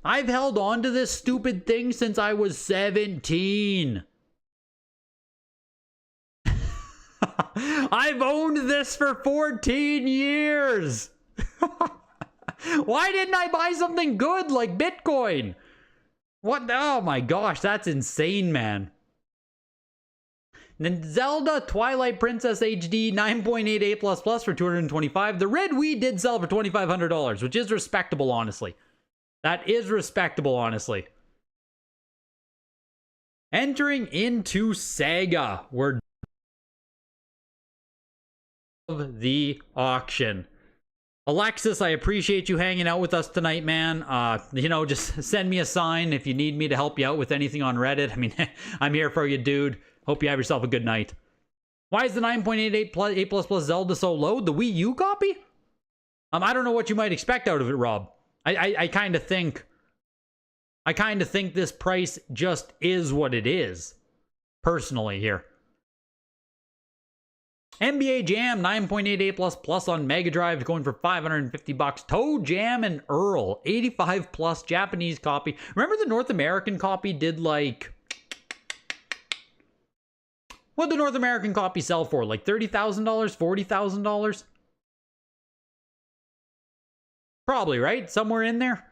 I've held on to this stupid thing since I was 17. I've owned this for 14 years. Why didn't I buy something good like Bitcoin? What? Oh my gosh, that's insane, man. Then Zelda Twilight Princess HD 9.8 A++ for $225. The Red Wii did sell for $2,500, which is respectable, honestly. That is respectable, honestly. Entering into Sega. We're of the auction. Alexis, I appreciate you hanging out with us tonight, man. You know, just send me a sign if you need me to help you out with anything on Reddit. I mean, I'm here for you, dude. Hope you have yourself a good night. Why is the 9.88 A++ Zelda so low? The Wii U copy? I don't know what you might expect out of it, Rob. I kind of think this price just is what it is, personally here. NBA Jam 9.88 plus on Mega Drive going for $550. Toe Jam and Earl 85 plus Japanese copy. Remember the North American copy did like, what did the North American copy sell for? Like $30,000, $40,000? Probably, right? Somewhere in there.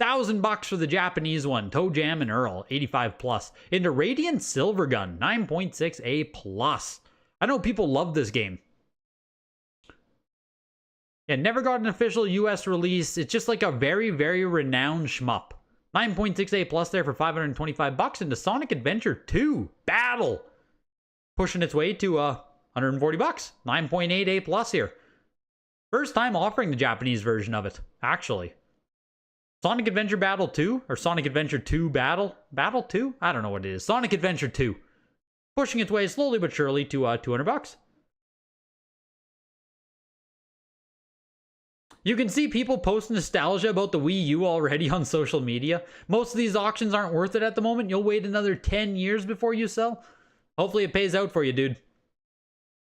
$1,000 for the Japanese one. Toe Jam and Earl 85 plus. Into Radiant Silvergun 9.6A plus. I know people love this game. Yeah, never got an official US release. It's just like a very, very renowned shmup. 9.6A plus there for $525. Into Sonic Adventure 2 Battle. Pushing its way to $140. 9.8A plus here. First time offering the Japanese version of it, actually. Sonic Adventure Battle 2? Or Sonic Adventure 2 Battle? Battle 2? I don't know what it is. Sonic Adventure 2. Pushing its way slowly but surely to $200. You can see people post nostalgia about the Wii U already on social media. Most of these auctions aren't worth it at the moment. You'll wait another 10 years before you sell. Hopefully it pays out for you, dude.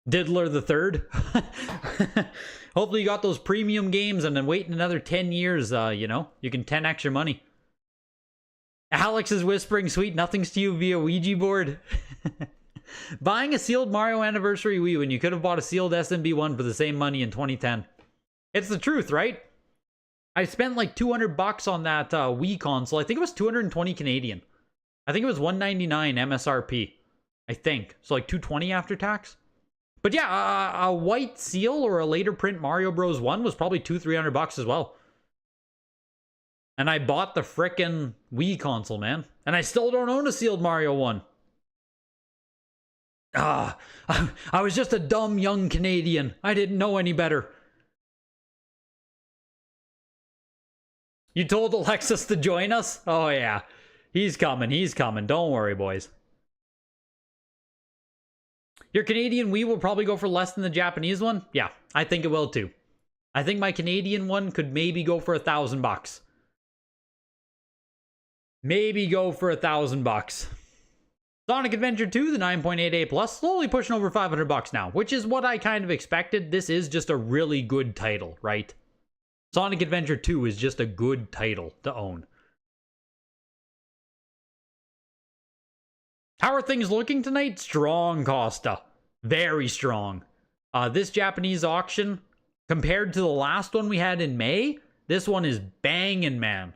Diddler the Third. Hopefully you got those premium games and then waiting another 10 years, you know, you can 10x your money. Alex is whispering sweet nothings to you via Ouija board. Buying a sealed Mario Anniversary Wii when you could have bought a sealed SMB one for the same money in 2010. It's the truth, right? I spent like $200 on that Wii console. I think it was 220 Canadian. I think it was $199 MSRP. I think. So like $220 after tax. But yeah, a white seal or a later print Mario Bros. 1 was probably $200-300 as well. And I bought the frickin' Wii console, man. And I still don't own a sealed Mario 1. I was just a dumb young Canadian. I didn't know any better. You told Alexis to join us? Oh yeah. He's coming, he's coming. Don't worry, boys. Your Canadian Wii will probably go for less than the Japanese one? Yeah, I think it will too. I think my Canadian one could maybe go for $1,000. Maybe go for $1,000. Sonic Adventure 2, the 9.88 plus, slowly pushing over $500 now, which is what I kind of expected. This is just a really good title, right? Sonic Adventure 2 is just a good title to own. How are things looking tonight? Strong, Costa. Very strong. This Japanese auction, compared to the last one we had in May, this one is banging, man.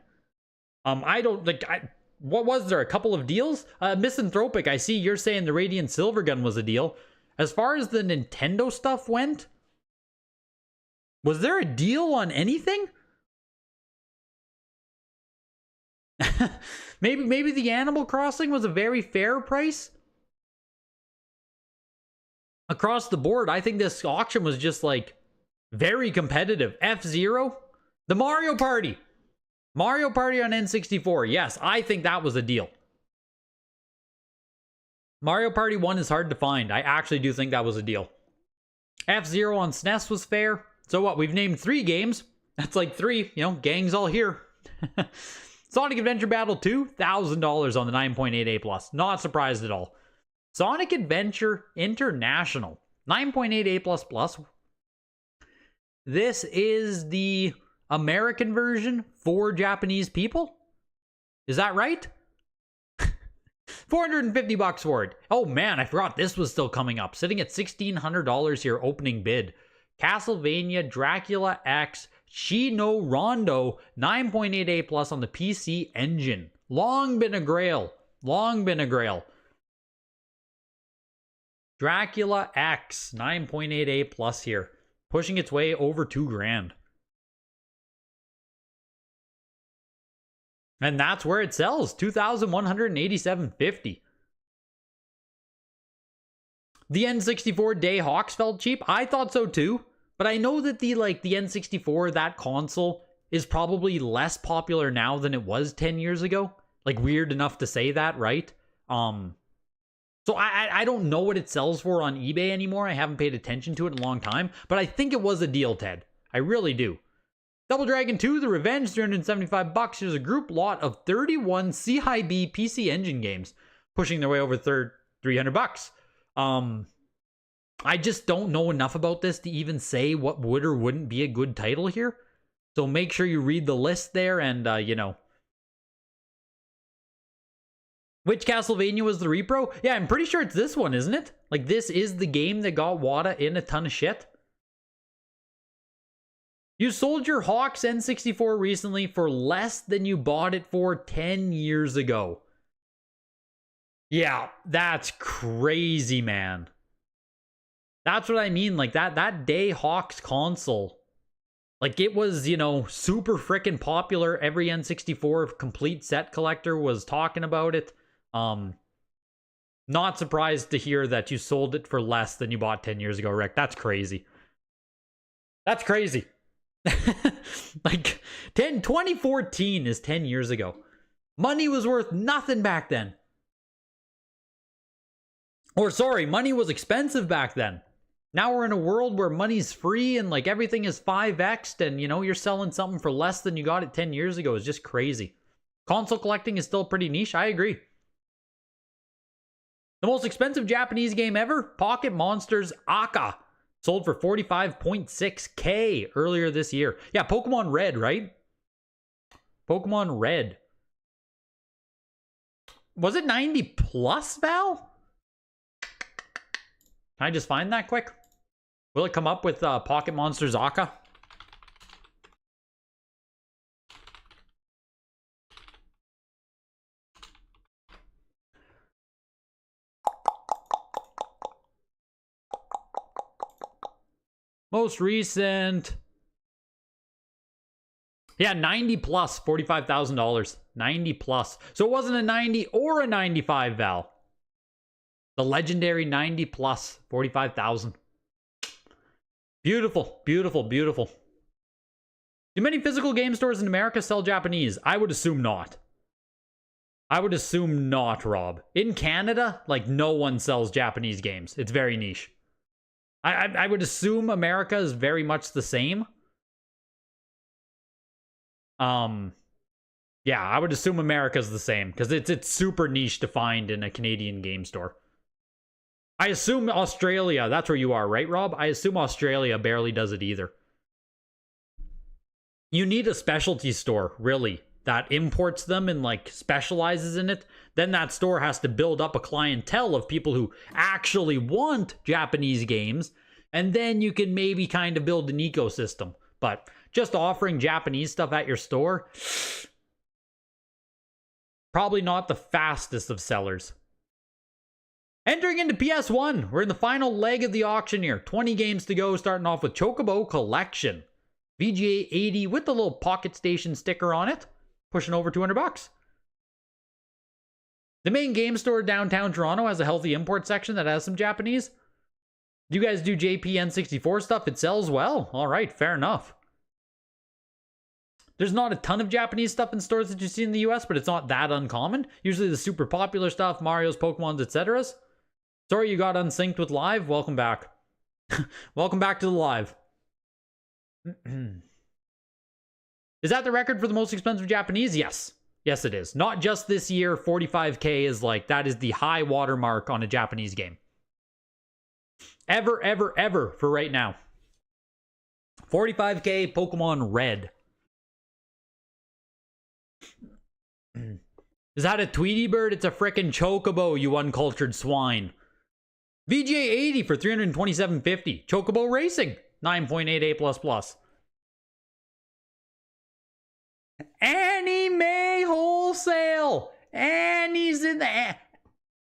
What was there? A couple of deals? Misanthropic, I see you're saying the Radiant Silvergun was a deal. As far as the Nintendo stuff went, was there a deal on anything? maybe the Animal Crossing was a very fair price. Across the board, I think this auction was just like very competitive. F-Zero, the Mario Party. Mario Party on N64. Yes, I think that was a deal. Mario Party 1 is hard to find. I actually do think that was a deal. F-Zero on SNES was fair. So what? We've named 3 games. That's like 3. You know, gang's all here. Sonic Adventure Battle 2, $1,000 on the 9.88 plus. Not surprised at all. Sonic Adventure International, 9.88 plus. This is the American version for Japanese people? Is that right? $450 for it. Oh man, I forgot this was still coming up. Sitting at $1,600 here, opening bid. Castlevania Dracula X Shino Rondo, 9.88 plus on the PC Engine. Long been a grail. Long been a grail. Dracula X, 9.88 plus here. Pushing its way over $2,000. And that's where it sells, $2,187.50. The N64 Day Hawks felt cheap. I thought so too, but I know that the N64, that console, is probably less popular now than it was 10 years ago. Like, weird enough to say that, right? So I don't know what it sells for on eBay anymore. I haven't paid attention to it in a long time, but I think it was a deal, Ted. I really do. Double Dragon 2, The Revenge, 375 bucks. Here's a group lot of 31 C-High-B PC Engine games, pushing their way over 300 bucks. I just don't know enough about this to even say what would or wouldn't be a good title here. So make sure you read the list there and, you know. Which Castlevania was the repro? Yeah, I'm pretty sure it's this one, isn't it? Like, this is the game that got Wada in a ton of shit. You sold your Hawks N64 recently for less than you bought it for 10 years ago. Yeah, that's crazy, man. That's what I mean. Like, that day Hawks console, like, it was, you know, super freaking popular. Every N64 complete set collector was talking about it. Not surprised to hear that you sold it for less than you bought 10 years ago, Rick. That's crazy. That's crazy. Like, 2014 is 10 years ago. Money was worth nothing back then. Or, sorry, money was expensive back then. Now we're in a world where money's free and, like, everything is 5x'd and, you know, you're selling something for less than you got it 10 years ago is just crazy. Console collecting is still pretty niche. I agree. The most expensive Japanese game ever? Pocket Monsters Aka. Sold for $45.6K earlier this year. Yeah, Pokemon Red, right? Pokemon Red. Was it 90 plus, Val? Can I just find that quick? Will it come up with Pocket Monsters Aka? Most recent. Yeah, 90 plus, $45,000. 90 plus. So it wasn't a 90 or a 95, Val. The legendary 90 plus, 45,000. Beautiful, beautiful, beautiful. Do many physical game stores in America sell Japanese? I would assume not. I would assume not, Rob. In Canada, like, no one sells Japanese games. It's very niche. I would assume America is very much the same. Yeah, I would assume America's the same because it's super niche to find in a Canadian game store. I assume Australia, that's where you are, right, Rob? I assume Australia barely does it either. You need a specialty store, really, that imports them and, like, specializes in it. Then that store has to build up a clientele of people who actually want Japanese games. And then you can maybe kind of build an ecosystem. But just offering Japanese stuff at your store, probably not the fastest of sellers. Entering into PS1, we're in the final leg of the auction here. 20 games to go, starting off with Chocobo Collection. VGA 80 with the little Pocket Station sticker on it. Pushing over 200 bucks. The main game store downtown Toronto has a healthy import section that has some Japanese. Do you guys do JPN64 stuff? It sells well. All right, fair enough. There's not a ton of Japanese stuff in stores that you see in the US, but it's not that uncommon. Usually the super popular stuff, Mario's, Pokemon's, etc. Sorry you got unsynced with live. Welcome back. Welcome back to the live. Is that the record for the most expensive Japanese? Yes. Yes, it is. Not just this year. 45K is like, that is the high watermark on a Japanese game. Ever, ever, ever for right now. 45K Pokemon Red. Is that a Tweety Bird? It's a frickin' Chocobo, you uncultured swine. VGA 80 for $327.50. Chocobo Racing, 9.88++. Anime Wholesale. Annie's in the...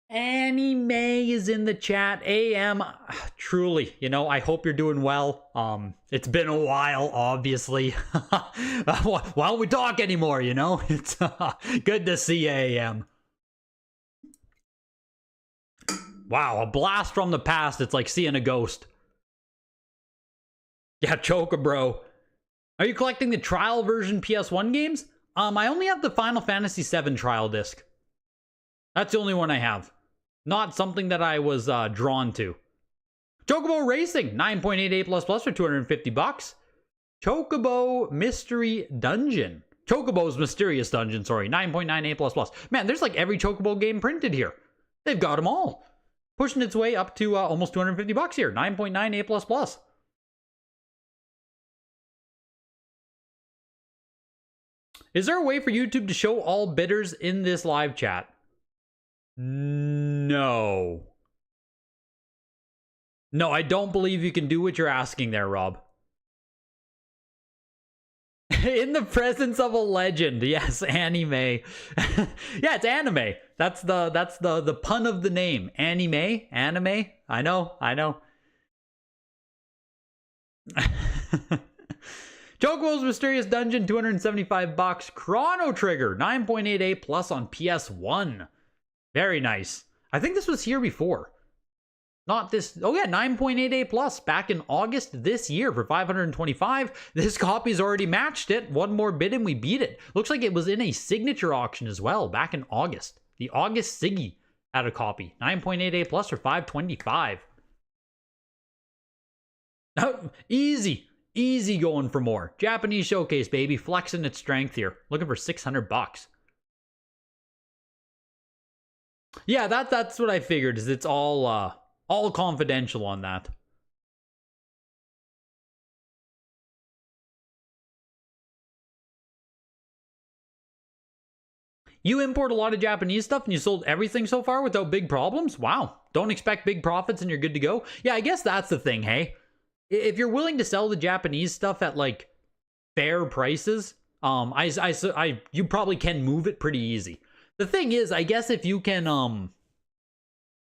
Annie May is in the chat. AM, truly, you know, I hope you're doing well. It's been a while, obviously. Why don't we talk anymore, you know? It's good to see you, AM. Wow, a blast from the past. It's like seeing a ghost. Yeah, Chocobro. Are you collecting the trial version PS1 games? I only have the Final Fantasy VII trial disc. That's the only one I have. Not something that I was drawn to. Chocobo Racing, 9.88++ for $250. Chocobo Mystery Dungeon. Chocobo's Mysterious Dungeon, sorry. 9.98++. Man, there's like every Chocobo game printed here. They've got them all. Pushing its way up to almost $250 here. 9.98++. Is there a way for YouTube to show all bidders in this live chat? No. No, I don't believe you can do what you're asking there, Rob. In the presence of a legend. Yes, anime. Yeah, it's anime. That's the pun of the name. Anime? Anime? I know. Chocobo's Mysterious Dungeon, $275. Chrono Trigger, 9.88 plus on PS1. Very nice. I think this was here before. Not this. Oh yeah, 9.88 plus back in August this year for $525. This copy's already matched it. One more bid and we beat it. Looks like it was in a signature auction as well back in August. The August Siggy had a copy. 9.88 plus for $525. Easy. Easy going for more. Japanese Showcase, baby. Flexing its strength here. Looking for $600. Yeah, that's what I figured. Is it's all confidential on that. You import a lot of Japanese stuff and you sold everything so far without big problems? Wow. Don't expect big profits and you're good to go? Yeah, I guess that's the thing, hey? If you're willing to sell the Japanese stuff at, like, fair prices, you probably can move it pretty easy. The thing is, I guess if you can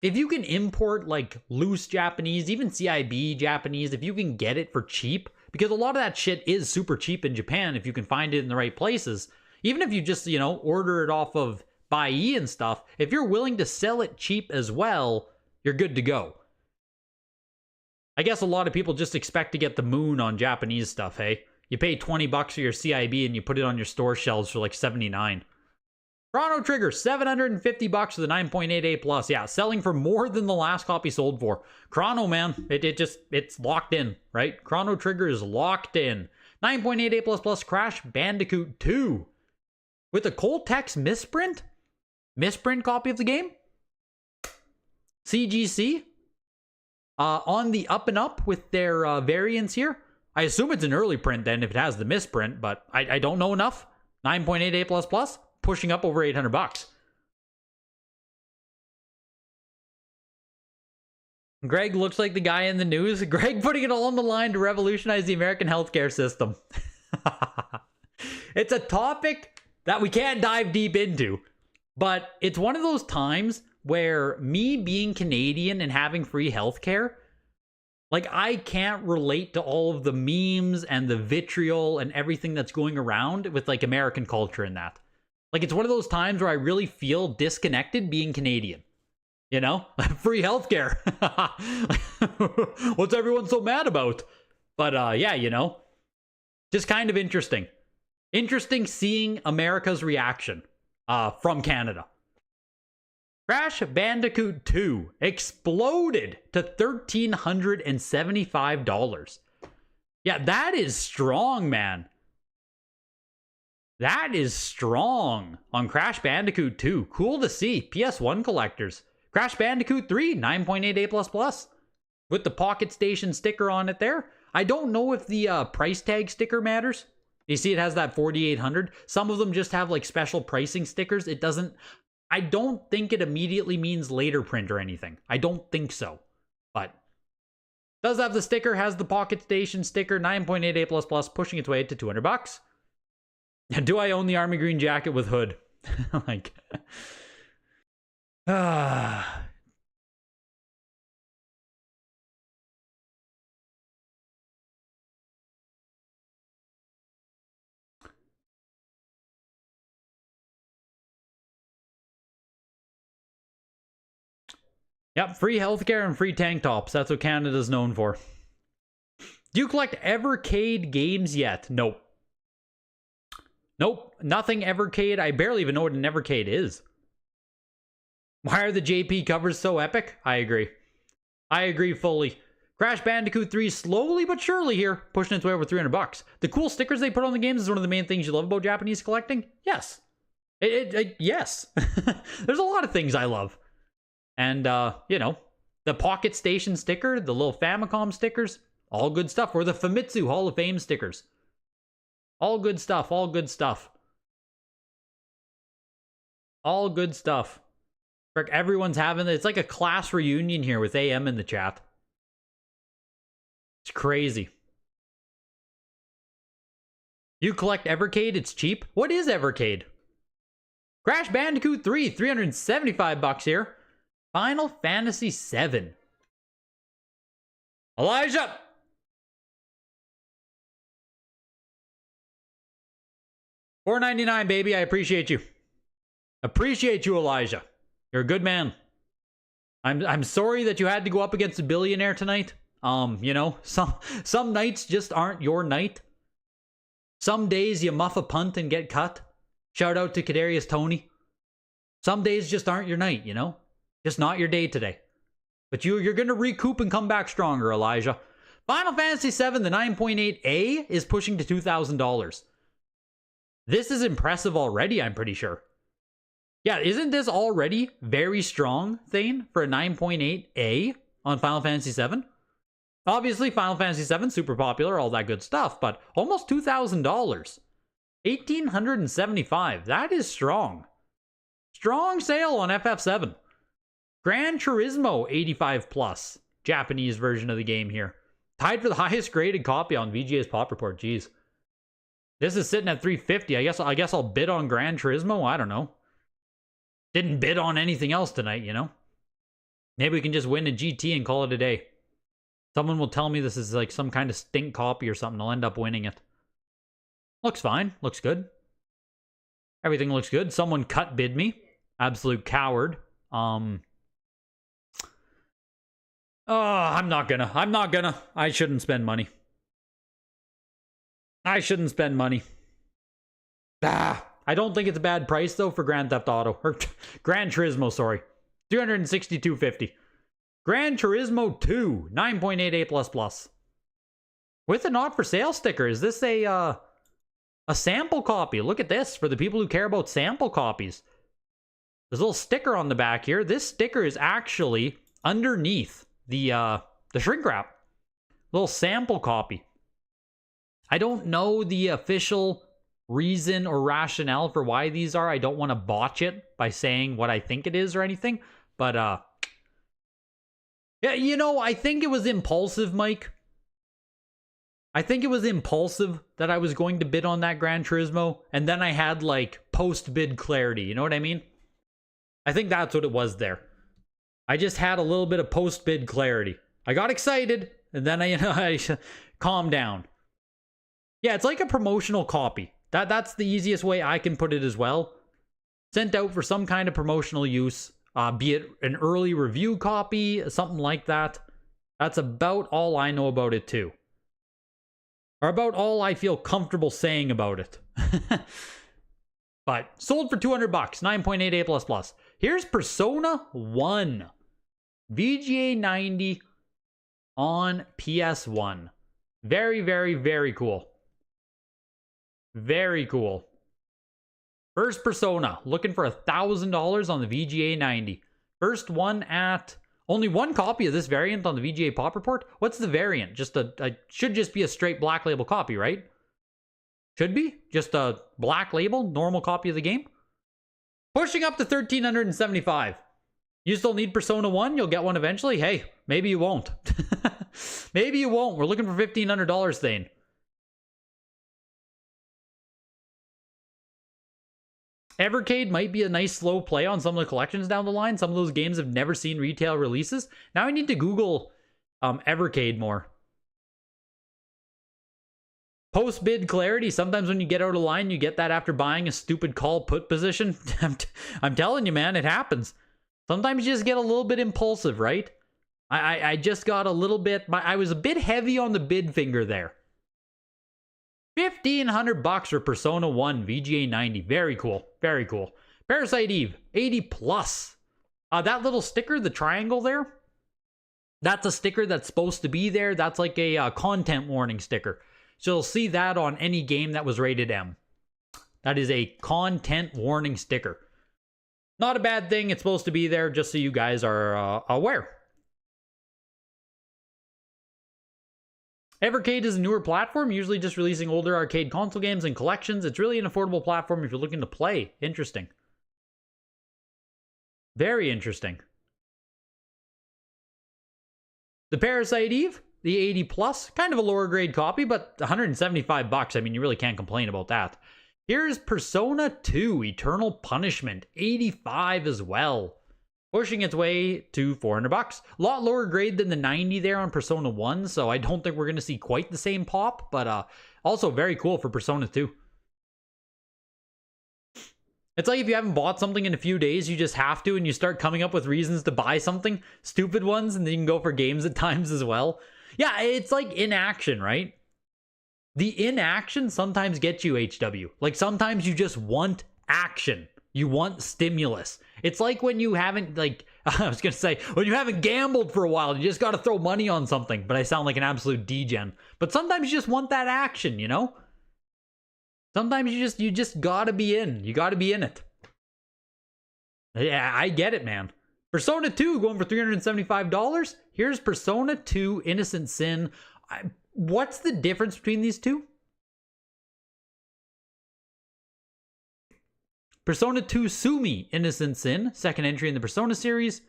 import, like, loose Japanese, even CIB Japanese, if you can get it for cheap, because a lot of that shit is super cheap in Japan if you can find it in the right places. Even if you just, order it off of Buyee and stuff, if you're willing to sell it cheap as well, you're good to go. I guess a lot of people just expect to get the moon on Japanese stuff, hey? You pay $20 for your CIB and you put it on your store shelves for like $79. Chrono Trigger, $750 for the 9.88 plus. Yeah, selling for more than the last copy sold for. Chrono, man, it's locked in, right? Chrono Trigger is locked in. 9.88 plus Crash Bandicoot 2. With a Coltex misprint? Misprint copy of the game? CGC? On the up and up with their variants here. I assume it's an early print then if it has the misprint, but I don't know enough. 9.88 plus, pushing up over $800. Greg looks like the guy in the news. Greg putting it all on the line to revolutionize the American healthcare system. It's a topic that we can't dive deep into, but it's one of those times where me being Canadian and having free healthcare, like, I can't relate to all of the memes and the vitriol and everything that's going around with, like, American culture and that. Like, it's one of those times where I really feel disconnected being Canadian. You know? Free healthcare. What's everyone so mad about? But, yeah, just kind of interesting. Interesting seeing America's reaction from Canada. Crash Bandicoot 2 exploded to $1,375. Yeah, that is strong, man. That is strong on Crash Bandicoot 2. Cool to see. PS1 collectors. Crash Bandicoot 3, 9.88++. With the Pocket Station sticker on it there. I don't know if the price tag sticker matters. You see it has that 4,800. Some of them just have, like, special pricing stickers. It doesn't... I don't think it immediately means later print or anything. I don't think so. But does have the sticker, has the Pocket Station sticker, 9.88++, pushing its way to $200. Do I own the Army Green jacket with hood? Like, Yep, free healthcare and free tank tops. That's what Canada's known for. Do you collect Evercade games yet? Nope. Nope, nothing Evercade. I barely even know what an Evercade is. Why are the JP covers so epic? I agree. I agree fully. Crash Bandicoot 3 slowly but surely here, pushing its way over 300 bucks. The cool stickers they put on the games is one of the main things you love about Japanese collecting? Yes. Yes. There's a lot of things I love. And, you know, the Pocket Station sticker, the little Famicom stickers, all good stuff. Or the Famitsu Hall of Fame stickers. All good stuff, all good stuff. All good stuff. Frick, everyone's having, it's like a class reunion here with AM in the chat. It's crazy. You collect Evercade, it's cheap. What is Evercade? Crash Bandicoot 3, 375 bucks here. Final Fantasy 7. Elijah! $4.99, baby. I appreciate you. Appreciate you, Elijah. You're a good man. I'm sorry that you had to go up against a billionaire tonight. You know, some nights just aren't your night. Some days you muff a punt and get cut. Shout out to Kadarius Toney. Some days just aren't your night, you know? Just not your day today. But you're going to recoup and come back stronger, Elijah. Final Fantasy VII, the 9.8A, is pushing to $2,000. This is impressive already, I'm pretty sure. Yeah, isn't this already very strong, Thane, for a 9.8A on Final Fantasy VII? Obviously, Final Fantasy VII, super popular, all that good stuff, but almost $2,000. $1,875. That is strong. Strong sale on FF7. Gran Turismo 85 plus. Japanese version of the game here. Tied for the highest graded copy on VGA's Pop Report. Jeez. This is sitting at $350. I guess I'll bid on Gran Turismo. I don't know. Didn't bid on anything else tonight, you know? Maybe we can just win a GT and call it a day. Someone will tell me this is like some kind of stink copy or something. I'll end up winning it. Looks fine. Looks good. Everything looks good. Someone cut bid me. Absolute coward. Oh, I'm not gonna. I shouldn't spend money. I shouldn't spend money. I don't think it's a bad price, though, for Grand Theft Auto. Or Gran Turismo, sorry. $362.50. Gran Turismo 2, 9.88++. With a not for sale sticker. Is this a sample copy? Look at this, for the people who care about sample copies. There's a little sticker on the back here. This sticker is actually underneath the shrink wrap. Little sample copy. I don't know the official reason or rationale for why these are. I don't want to botch it by saying what I think it is or anything. But, yeah, you know, I think it was impulsive, Mike. I think it was impulsive that I was going to bid on that Gran Turismo. And then I had, like, post-bid clarity. You know what I mean? I think that's what it was there. I just had a little bit of post-bid clarity. I got excited, and then I calmed down. Yeah, it's like a promotional copy. That's the easiest way I can put it as well. Sent out for some kind of promotional use, be it an early review copy, something like that. That's about all I know about it too. Or about all I feel comfortable saying about it. But sold for $200, 9.88++. Here's Persona 1. VGA 90 on PS1. Very, very, very cool. Very cool. First Persona, looking for $1,000 on the VGA 90. First one at only one copy of this variant on the VGA Pop Report. What's the variant? Just should just be a straight black label copy, right? Should be just a black label, normal copy of the game. Pushing up to $1,375. You still need Persona 1? You'll get one eventually? Hey, maybe you won't. Maybe you won't. We're looking for $1,500, Thane. Evercade might be a nice slow play on some of the collections down the line. Some of those games have never seen retail releases. Now I need to Google Evercade more. Post-bid clarity. Sometimes when you get out of line, you get that after buying a stupid call put position. I'm telling you, man, it happens. Sometimes you just get a little bit impulsive, right? I just got a little bit... I was a bit heavy on the bid finger there. $1,500 for Persona 1 VGA 90. Very cool. Very cool. Parasite Eve, 80 plus. That little sticker, the triangle there. That's a sticker that's supposed to be there. That's like a content warning sticker. So you'll see that on any game that was rated M. That is a content warning sticker. Not a bad thing. It's supposed to be there just so you guys are aware. Evercade is a newer platform, usually just releasing older arcade console games and collections. It's really an affordable platform if you're looking to play. Interesting. Very interesting. The Parasite Eve, the 80 plus, kind of a lower grade copy, but $175. I mean, you really can't complain about that. Here's Persona 2 Eternal Punishment, 85 as well. Pushing its way to $400. A lot lower grade than the 90 there on Persona 1, so I don't think we're going to see quite the same pop, but also very cool for Persona 2. It's like if you haven't bought something in a few days, you just have to, and you start coming up with reasons to buy something, stupid ones, and then you can go for games at times as well. Yeah, it's like inaction, right? The inaction sometimes gets you HW. Like sometimes you just want action. You want stimulus. It's like when you haven't, like, I was going to say, when you haven't gambled for a while, you just got to throw money on something. But I sound like an absolute degen. But sometimes you just want that action, you know? Sometimes you just got to be in. You got to be in it. Yeah, I get it, man. Persona 2 going for $375. Here's Persona 2 Innocent Sin. What's the difference between these two? Persona 2 Sumi Innocent Sin, second entry in the Persona series.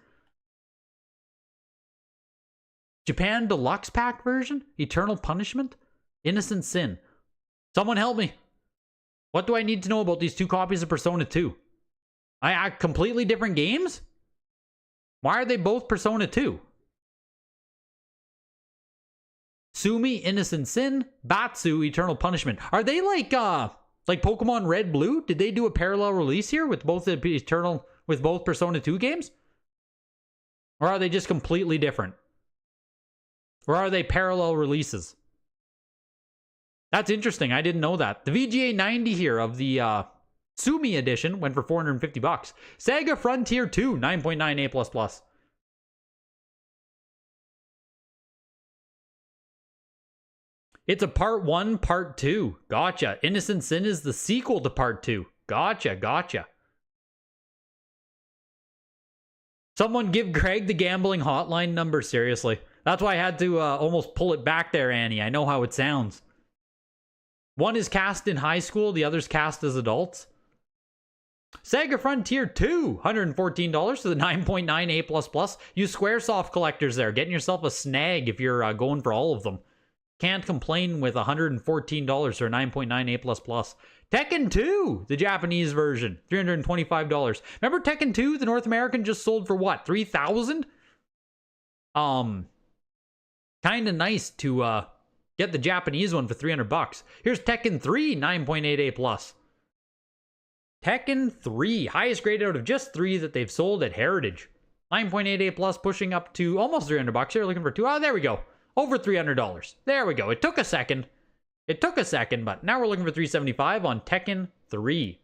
Japan Deluxe Pack version, Eternal Punishment, Innocent Sin. Someone help me. What do I need to know about these two copies of Persona 2? I completely different games? Why are they both Persona 2? Sumi Innocent Sin, Batsu Eternal Punishment. Are they like Pokemon Red Blue? Did they do a parallel release here with both both Persona 2 games? Or are they just completely different? Or are they parallel releases? That's interesting. I didn't know that. The VGA 90 here of the Sumi edition went for $450. Sega Frontier 2, 9.9 A++. It's a part 1, part 2. Gotcha. Innocent Sin is the sequel to part 2. Gotcha. Someone give Greg the gambling hotline number, seriously. That's why I had to almost pull it back there, Annie. I know how it sounds. One is cast in high school, the other's cast as adults. Sega Frontier 2, $114 to the 9.9 A++. Use Squaresoft collectors there. Getting yourself a snag if you're going for all of them. Can't complain with $114 for 9.9 A++. Tekken 2, the Japanese version, $325. Remember Tekken 2, the North American, just sold for what, 3,000? Kind of nice to get the Japanese one for $300. Here's Tekken 3, 9.8 A+. Tekken 3, highest graded out of just 3 that they've sold at Heritage. 9.8 A+, pushing up to almost $300 here, looking for 2. Oh, there we go. Over $300. There we go. It took a second. But now we're looking for $375 on Tekken 3.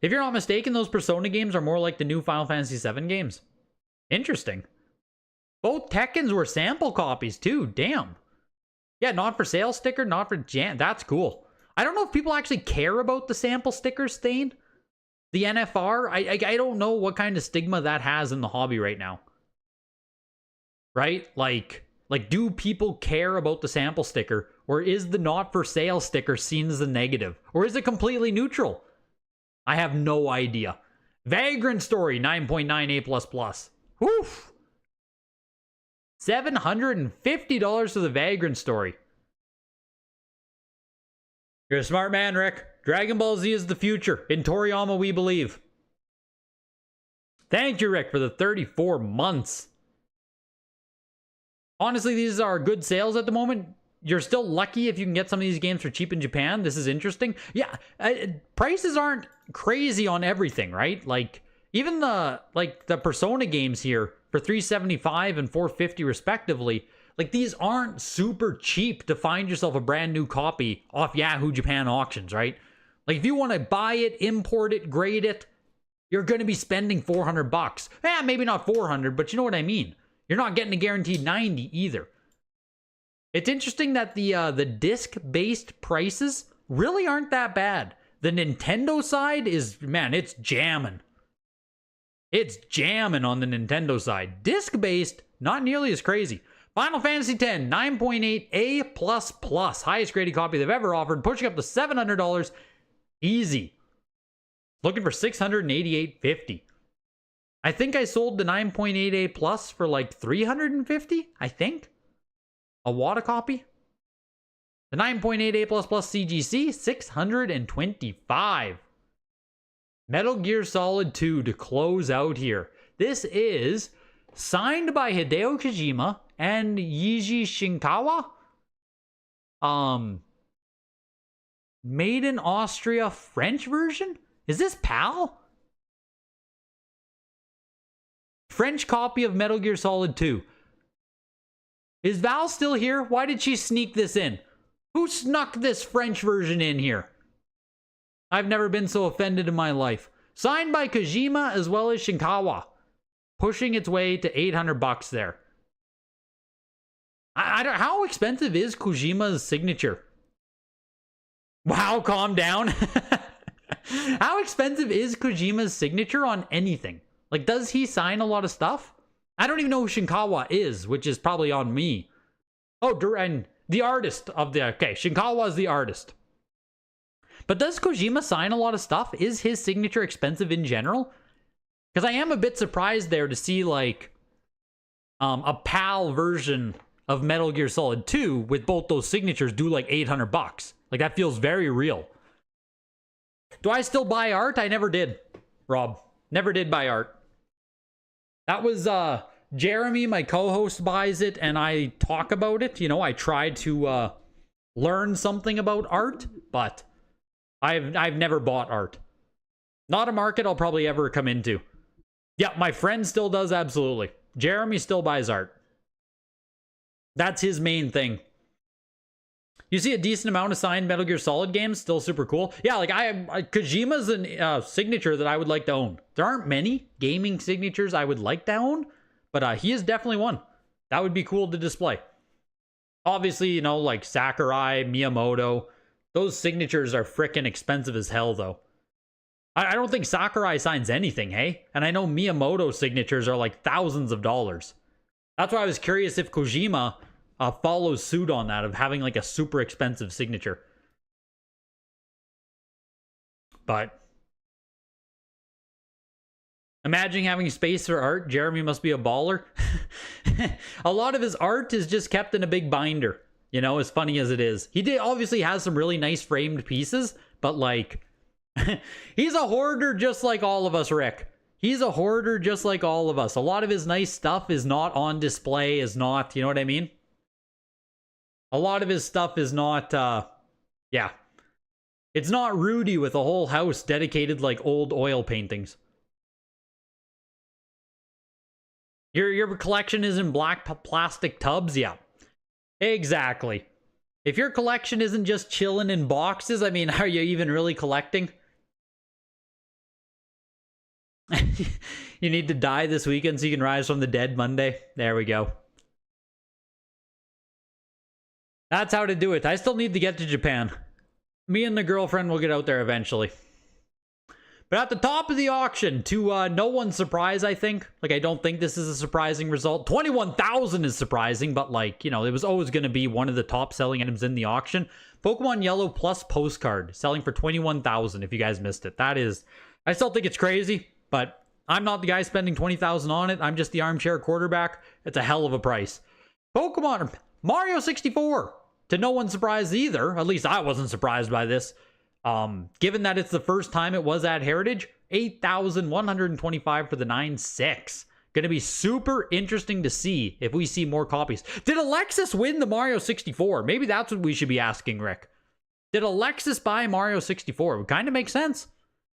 If you're not mistaken, those Persona games are more like the new Final Fantasy VII games. Interesting. Both Tekkens were sample copies too. Damn. Yeah, not for sale sticker, not for jam. That's cool. I don't know if people actually care about the sample stickers stain. The NFR, I don't know what kind of stigma that has in the hobby right now. Right? Like do people care about the sample sticker? Or is the not for sale sticker seen as a negative? Or is it completely neutral? I have no idea. Vagrant Story, 9.9 A++. Woof! $750 for the Vagrant Story. You're a smart man, Rick. Dragon Ball Z is the future. In Toriyama, we believe. Thank you, Rick, for the 34 months. Honestly, these are good sales at the moment. You're still lucky if you can get some of these games for cheap in Japan. This is interesting. Yeah, prices aren't crazy on everything, right? Like, even the Persona games here for $375 and $450 respectively, like, these aren't super cheap to find yourself a brand new copy off Yahoo Japan auctions, right? Like if you want to buy it, import it, grade it, you're going to be spending $400. Maybe not 400, but you know what I mean. You're not getting a guaranteed 90 either. It's interesting that the disc-based prices really aren't that bad. The Nintendo side is, man, it's jamming. It's jamming on the Nintendo side. Disc-based, not nearly as crazy. Final Fantasy X, 9.8 A++. Highest graded copy they've ever offered, pushing up to $700. Easy. Looking for $688.50. I think I sold the 9.8 A+ for like $350, I think. A Wata copy. The 9.8 A++ CGC, $625. Metal Gear Solid 2 to close out here. This is signed by Hideo Kojima and Yuji Shinkawa. Made in Austria, French version? Is this PAL? French copy of Metal Gear Solid 2. Is Val still here? Why did she sneak this in? Who snuck this French version in here? I've never been so offended in my life. Signed by Kojima as well as Shinkawa. Pushing its way to $800 there. I don't. How expensive is Kojima's signature? Wow, calm down. How expensive is Kojima's signature on anything? Like, does he sign a lot of stuff? I don't even know who Shinkawa is, which is probably on me. Oh, and the artist of the... Okay, Shinkawa is the artist. But does Kojima sign a lot of stuff? Is his signature expensive in general? Because I am a bit surprised there to see, like, a PAL version of Metal Gear Solid 2 with both those signatures do, like, $800. Like, that feels very real. Do I still buy art? I never did, Rob. Never did buy art. That was, Jeremy, my co-host, buys it, and I talk about it. You know, I try to, learn something about art, but I've never bought art. Not a market I'll probably ever come into. Yeah, my friend still does, absolutely. Jeremy still buys art. That's his main thing. You see a decent amount of signed Metal Gear Solid games, still super cool. Yeah, like Kojima's a signature that I would like to own. There aren't many gaming signatures I would like to own, but he is definitely one. That would be cool to display. Obviously, you know, like Sakurai, Miyamoto, those signatures are freaking expensive as hell, though. I don't think Sakurai signs anything, hey? And I know Miyamoto signatures are like thousands of dollars. That's why I was curious if Kojima follows suit on that, of having like a super expensive signature. But imagine having space for art. Jeremy must be a baller. A lot of his art is just kept in a big binder, you know, as funny as it is. He obviously has some really nice framed pieces, but like, he's a hoarder just like all of us, Rick. He's a hoarder just like all of us. A lot of his nice stuff is not on display, is not, you know what I mean? A lot of his stuff is not, yeah. It's not Rudy with a whole house dedicated like old oil paintings. Your collection is in black plastic tubs? Yeah. Exactly. If your collection isn't just chilling in boxes, I mean, are you even really collecting? You need to die this weekend so you can rise from the dead Monday. There we go. That's how to do it. I still need to get to Japan. Me and the girlfriend will get out there eventually. But at the top of the auction, to no one's surprise, I think. Like, I don't think this is a surprising result. 21,000 is surprising, but like, you know, it was always going to be one of the top selling items in the auction. Pokemon Yellow Plus postcard selling for 21,000 if you guys missed it. That is, I still think it's crazy, but I'm not the guy spending 20,000 on it. I'm just the armchair quarterback. It's a hell of a price. Pokemon Mario 64, to no one's surprise either. At least I wasn't surprised by this. Given that it's the first time it was at Heritage, 8,125 for the 9.6. Gonna be super interesting to see if we see more copies. Did Alexis win the Mario 64? Maybe that's what we should be asking, Rick. Did Alexis buy Mario 64? It would kind of make sense,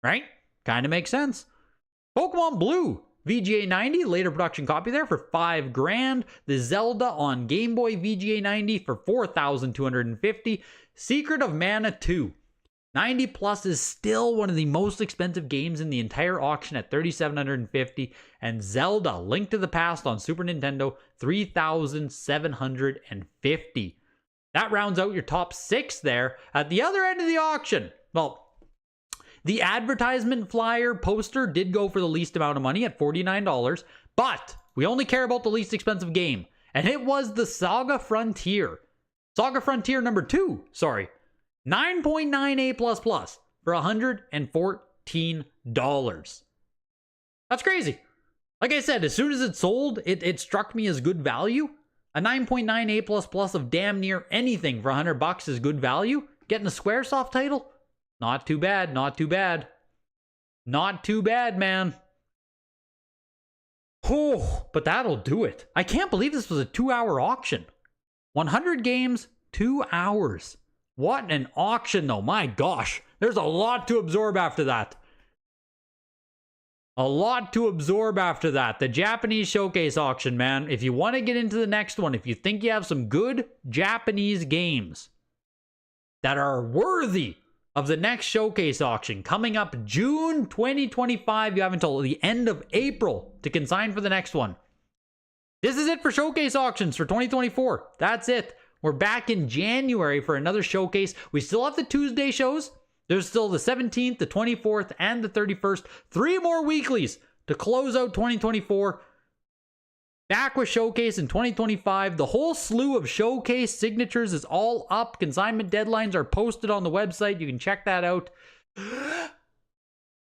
right? Kind of makes sense. Pokemon Blue VGA 90, later production copy there for $5,000. The Zelda on Game Boy VGA 90 for $4,250. Secret of Mana 2. 90 plus is still one of the most expensive games in the entire auction at $3,750, and Zelda Link to the Past on Super Nintendo $3,750. That rounds out your top 6 there. At the other end of the auction, well, the advertisement flyer poster did go for the least amount of money at $49, but we only care about the least expensive game, and it was the Saga Frontier. Saga Frontier number 2, sorry. 9.98++ for $114. That's crazy. Like I said, as soon as it sold, it struck me as good value. A 9.98++ of damn near anything for $100 is good value. Getting a Squaresoft title? Not too bad, not too bad. Not too bad, man. Oh, but that'll do it. I can't believe this was a 2-hour auction. 100 games, 2 hours. What an auction, though. My gosh. There's a lot to absorb after that. A lot to absorb after that. The Japanese showcase auction, man. If you want to get into the next one, if you think you have some good Japanese games that are worthy of the next showcase auction coming up June 2025, you have until the end of April to consign for the next one. This is it for showcase auctions for 2024. That's it. We're back in January for another showcase. We still have the Tuesday shows. There's still the 17th, the 24th, and the 31st. 3 more weeklies to close out 2024. Back with showcase in 2025. The whole slew of showcase signatures is all up. Consignment deadlines are posted on the website. You can check that out.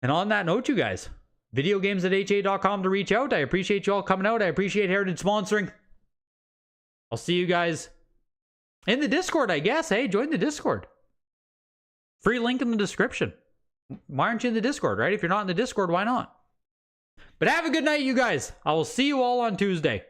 And on that note, you guys, videogames@ha.com to reach out. I appreciate you all coming out. I appreciate Heritage sponsoring. I'll see you guys in the Discord, I guess. Hey, join the Discord. Free link in the description. Why aren't you in the Discord, right? If you're not in the Discord, why not? But have a good night, you guys. I will see you all on Tuesday.